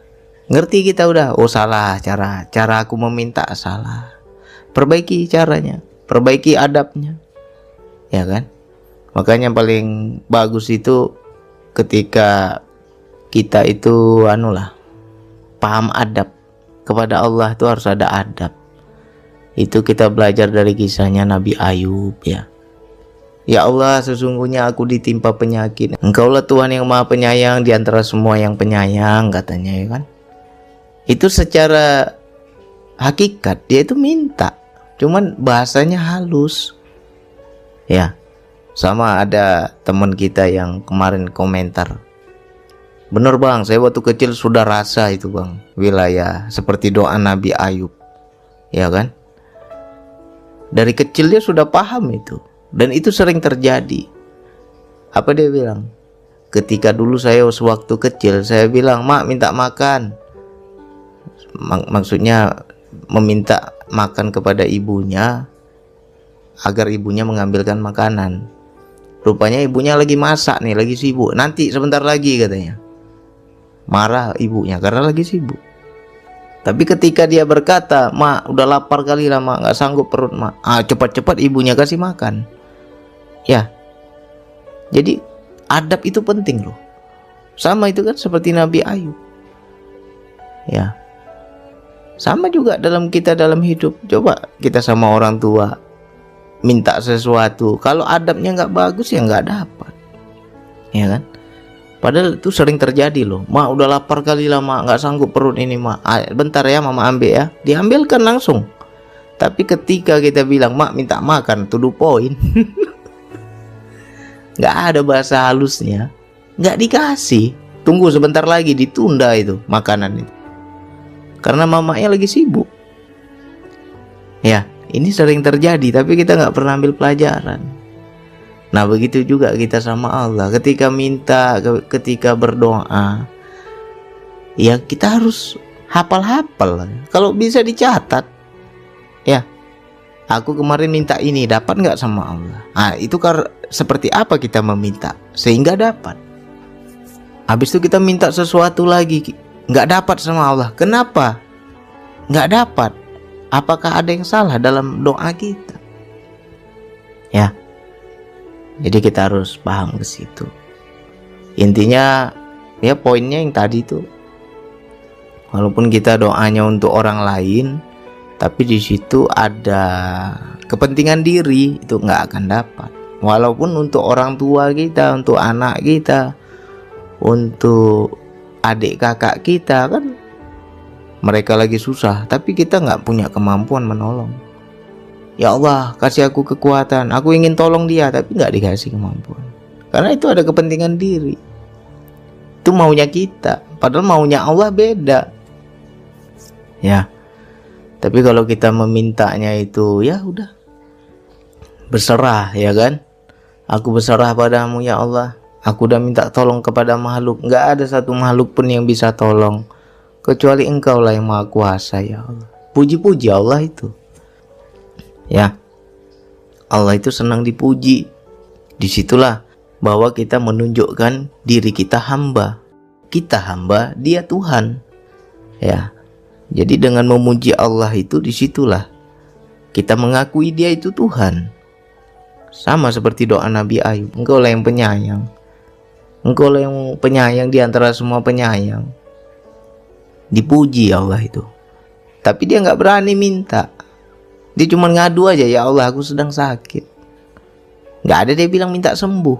ngerti kita udah. Oh, salah cara aku meminta, salah. Perbaiki caranya, perbaiki adabnya, ya kan? Makanya paling bagus itu ketika kita itu paham adab kepada Allah, itu harus ada adab. Itu kita belajar dari kisahnya Nabi Ayub, ya. Ya Allah, sesungguhnya aku ditimpa penyakit. Engkaulah Tuhan yang Maha Penyayang di antara semua yang penyayang, katanya, ya kan? Itu secara hakikat dia itu minta, cuman bahasanya halus. Ya. Sama ada teman kita yang kemarin komentar, bener bang, saya waktu kecil sudah rasa itu bang, wilayah seperti doa Nabi Ayub, ya kan? Dari kecil dia sudah paham itu. Dan itu sering terjadi. Apa dia bilang? Ketika dulu saya sewaktu kecil, saya bilang, mak minta makan. Maksudnya meminta makan kepada ibunya, agar ibunya mengambilkan makanan. Rupanya ibunya lagi masak nih, lagi sibuk. Nanti sebentar lagi katanya. Marah ibunya karena lagi sibuk. Tapi ketika dia berkata, mak udah lapar kali lah mak, gak sanggup perut mak. Cepat-cepat ibunya kasih makan. Ya, jadi adab itu penting loh. Sama itu kan seperti Nabi Ayub. Ya, sama juga dalam hidup. Coba kita sama orang tua minta sesuatu, kalau adabnya nggak bagus ya nggak dapat, ya kan? Padahal itu sering terjadi loh. Mak udah lapar kali lah mak, nggak sanggup perut ini mak. Bentar ya mama ambil ya, diambilkan langsung. Tapi ketika kita bilang mak minta makan, to the point. Nggak ada bahasa halusnya, nggak dikasih. Tunggu sebentar lagi, ditunda itu makanan itu, karena mamanya lagi sibuk. Ya, ini sering terjadi, tapi kita nggak pernah ambil pelajaran. Nah, begitu juga kita sama Allah. Ketika minta, ketika berdoa, ya kita harus hafal-hafal. Kalau bisa dicatat, ya. Aku kemarin minta ini, dapat nggak sama Allah? Itu seperti apa kita meminta sehingga dapat. Habis itu kita minta sesuatu lagi, nggak dapat sama Allah. Kenapa? Nggak dapat. Apakah ada yang salah dalam doa kita? Ya. Jadi kita harus paham ke situ. Intinya, ya poinnya yang tadi itu. Walaupun kita doanya untuk orang lain, tapi di situ ada kepentingan diri, itu nggak akan dapat. Walaupun untuk orang tua kita, untuk anak kita, untuk adik kakak kita, kan mereka lagi susah, tapi kita nggak punya kemampuan menolong. Ya Allah, kasih aku kekuatan, aku ingin tolong dia, tapi nggak dikasih kemampuan. Karena itu ada kepentingan diri. Itu maunya kita, padahal maunya Allah beda. Ya. Tapi kalau kita memintanya itu, ya udah, berserah, ya kan? Aku berserah padamu ya Allah. Aku udah minta tolong kepada makhluk. Nggak ada satu makhluk pun yang bisa tolong, kecuali Engkau lah yang Maha Kuasa ya Allah. Puji-puji Allah itu. Ya, Allah itu senang dipuji. Disitulah bahwa kita menunjukkan diri kita hamba. Kita hamba, dia Tuhan. Ya. Jadi dengan memuji Allah itu, disitulah kita mengakui dia itu Tuhan. Sama seperti doa Nabi Ayub, Engkau lah yang penyayang. Engkau lah yang penyayang di antara semua penyayang. Dipuji Allah itu. Tapi dia nggak berani minta. Dia cuma ngadu aja, ya Allah aku sedang sakit. Nggak ada dia bilang minta sembuh.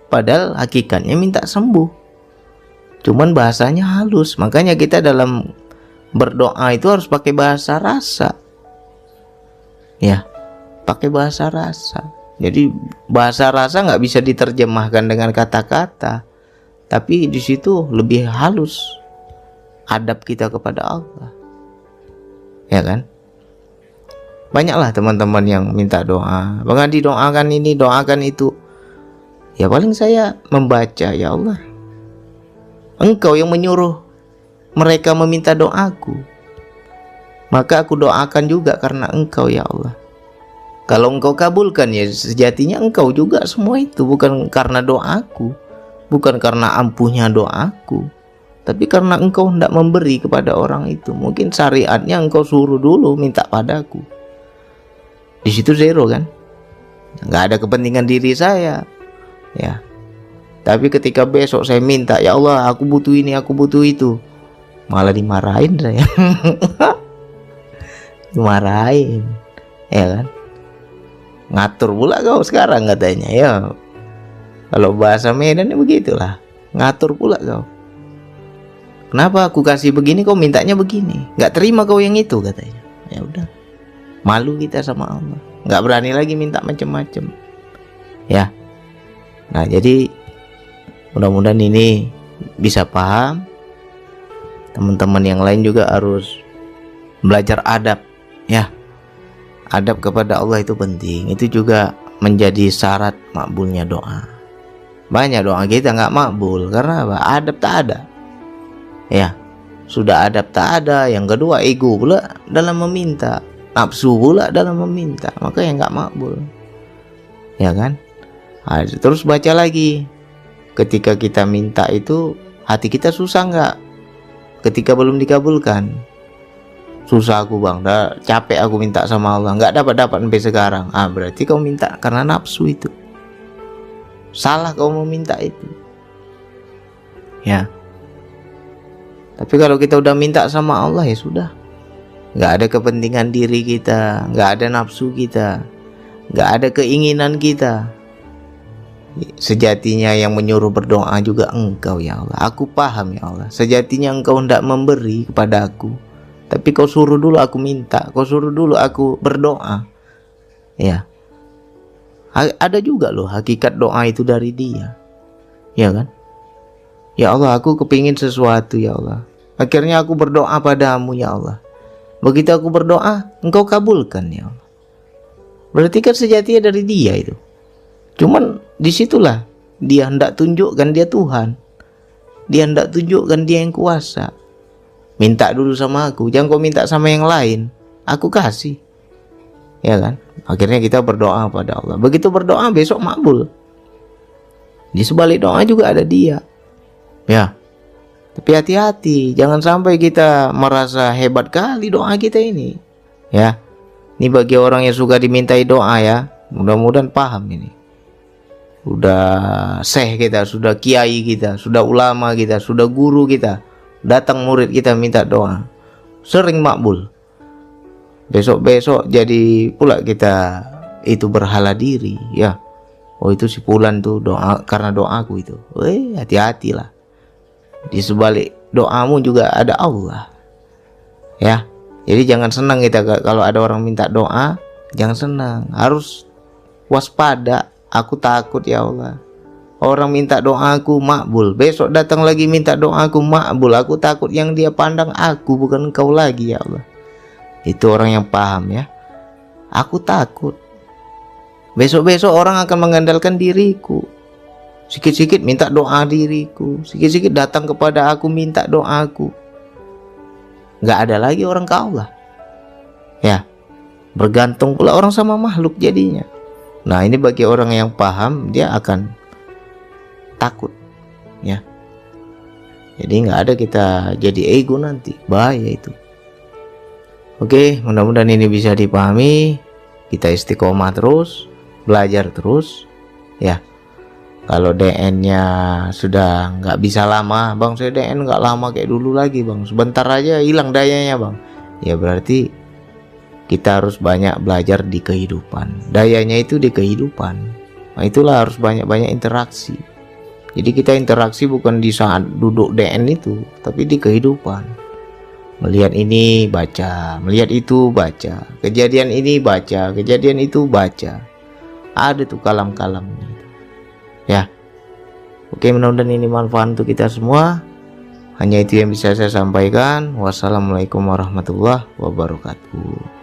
Padahal hakikatnya minta sembuh. Cuman bahasanya halus. Makanya kita dalam berdoa itu harus pakai bahasa rasa. Ya, pakai bahasa rasa. Jadi bahasa rasa nggak bisa diterjemahkan dengan kata-kata, tapi di situ lebih halus adab kita kepada Allah, ya kan? Banyaklah teman-teman yang minta doa, Bang Adi doakan ini, doakan itu. Ya paling saya membaca, ya Allah, Engkau yang menyuruh mereka meminta doaku, maka aku doakan juga karena Engkau, ya Allah. Kalau Engkau kabulkan, ya sejatinya Engkau juga semua itu, bukan karena doaku, bukan karena ampuhnya doaku, tapi karena Engkau hendak memberi kepada orang itu. Mungkin syariatnya Engkau suruh dulu minta padaku. Di situ zero kan? Nggak ada kepentingan diri saya, ya. Tapi ketika besok saya minta, ya Allah, aku butuh ini, aku butuh itu, malah dimarahin saya. Dimarahin, ya kan? Ngatur pula kau sekarang katanya, ya. Kalau bahasa Medan begitulah, ngatur pula kau. Kenapa aku kasih begini, kau mintanya begini? Nggak terima kau yang itu katanya. Ya udah, malu kita sama Allah, nggak berani lagi minta macam-macam, ya. Nah jadi mudah-mudahan ini bisa paham. Teman-teman yang lain juga harus belajar adab, ya. Adab kepada Allah itu penting. Itu juga menjadi syarat makbulnya doa. Banyak doa kita nggak makbul karena apa? Adab tak ada, ya. Sudah adab tak ada. Yang kedua, ego pula dalam meminta, nafsu pula dalam meminta, maka yang nggak makbul, ya kan? Nah, terus baca lagi. Ketika kita minta itu, hati kita susah nggak? Ketika belum dikabulkan, susah aku bang, dah capek aku minta sama Allah, nggak dapat sampai sekarang. Berarti kau minta karena nafsu itu. Salah kau mau minta itu, ya. Tapi kalau kita udah minta sama Allah, ya sudah, nggak ada kepentingan diri kita, nggak ada nafsu kita, nggak ada keinginan kita. Sejatinya yang menyuruh berdoa juga Engkau, ya Allah. Aku paham, ya Allah, sejatinya Engkau hendak memberi kepada aku, tapi kau suruh dulu aku minta, kau suruh dulu aku berdoa, ya. Ada juga loh hakikat doa itu dari Dia, ya kan? Ya Allah, aku kepingin sesuatu, ya Allah. Akhirnya aku berdoa padamu, ya Allah. Begitu aku berdoa, Engkau kabulkan, ya Allah. Berarti kan sejatinya dari Dia itu. Cuman disitulah Dia hendak tunjukkan Dia Tuhan. Dia hendak tunjukkan Dia yang kuasa. Minta dulu sama aku, jangan kau minta sama yang lain, aku kasih, ya kan? Akhirnya kita berdoa pada Allah. Begitu berdoa besok makbul. Di sebalik doa juga ada Dia, ya. Tapi hati-hati, jangan sampai kita merasa hebat kali doa kita ini, ya. Ini bagi orang yang suka dimintai doa, ya. Mudah-mudahan paham ini. Sudah syekh kita, sudah kiai kita, sudah ulama kita, sudah guru kita, datang murid kita minta doa, sering makbul. Besok-besok jadi pula kita itu berhala diri, ya. Oh itu si Fulan tuh doa karena doaku itu. Hati-hatilah. Di sebalik doamu juga ada Allah, ya. Jadi jangan senang kita kalau ada orang minta doa, jangan senang, harus waspada. Aku takut, ya Allah, orang minta doaku makbul, besok datang lagi minta doaku makbul. Aku takut yang Dia pandang aku bukan Engkau lagi, ya Allah. Itu orang yang paham, ya. Aku takut besok-besok orang akan mengandalkan diriku. Sikit-sikit minta doa diriku, sikit-sikit datang kepada aku minta doaku. Nggak ada lagi orang ke Allah, ya. Bergantung pula orang sama makhluk jadinya. Nah ini bagi orang yang paham, dia akan takut, ya. Jadi nggak ada kita jadi ego nanti, bahaya itu. Oke, mudah-mudahan ini bisa dipahami. Kita istiqomah terus, belajar terus, ya. Kalau DN-nya sudah nggak bisa lama, bang, saya DN nggak lama kayak dulu lagi, bang, sebentar aja hilang dayanya, bang. Ya berarti kita harus banyak belajar di kehidupan. Dayanya itu di kehidupan. Nah itulah harus banyak-banyak interaksi. Jadi kita interaksi bukan di saat duduk DN itu, tapi di kehidupan. Melihat ini baca, melihat itu baca, kejadian ini baca, kejadian itu baca. Ada tuh kalam-kalam ya. Oke, mudah-mudahan ini manfaat untuk kita semua. Hanya itu yang bisa saya sampaikan. Wassalamualaikum warahmatullahi wabarakatuh.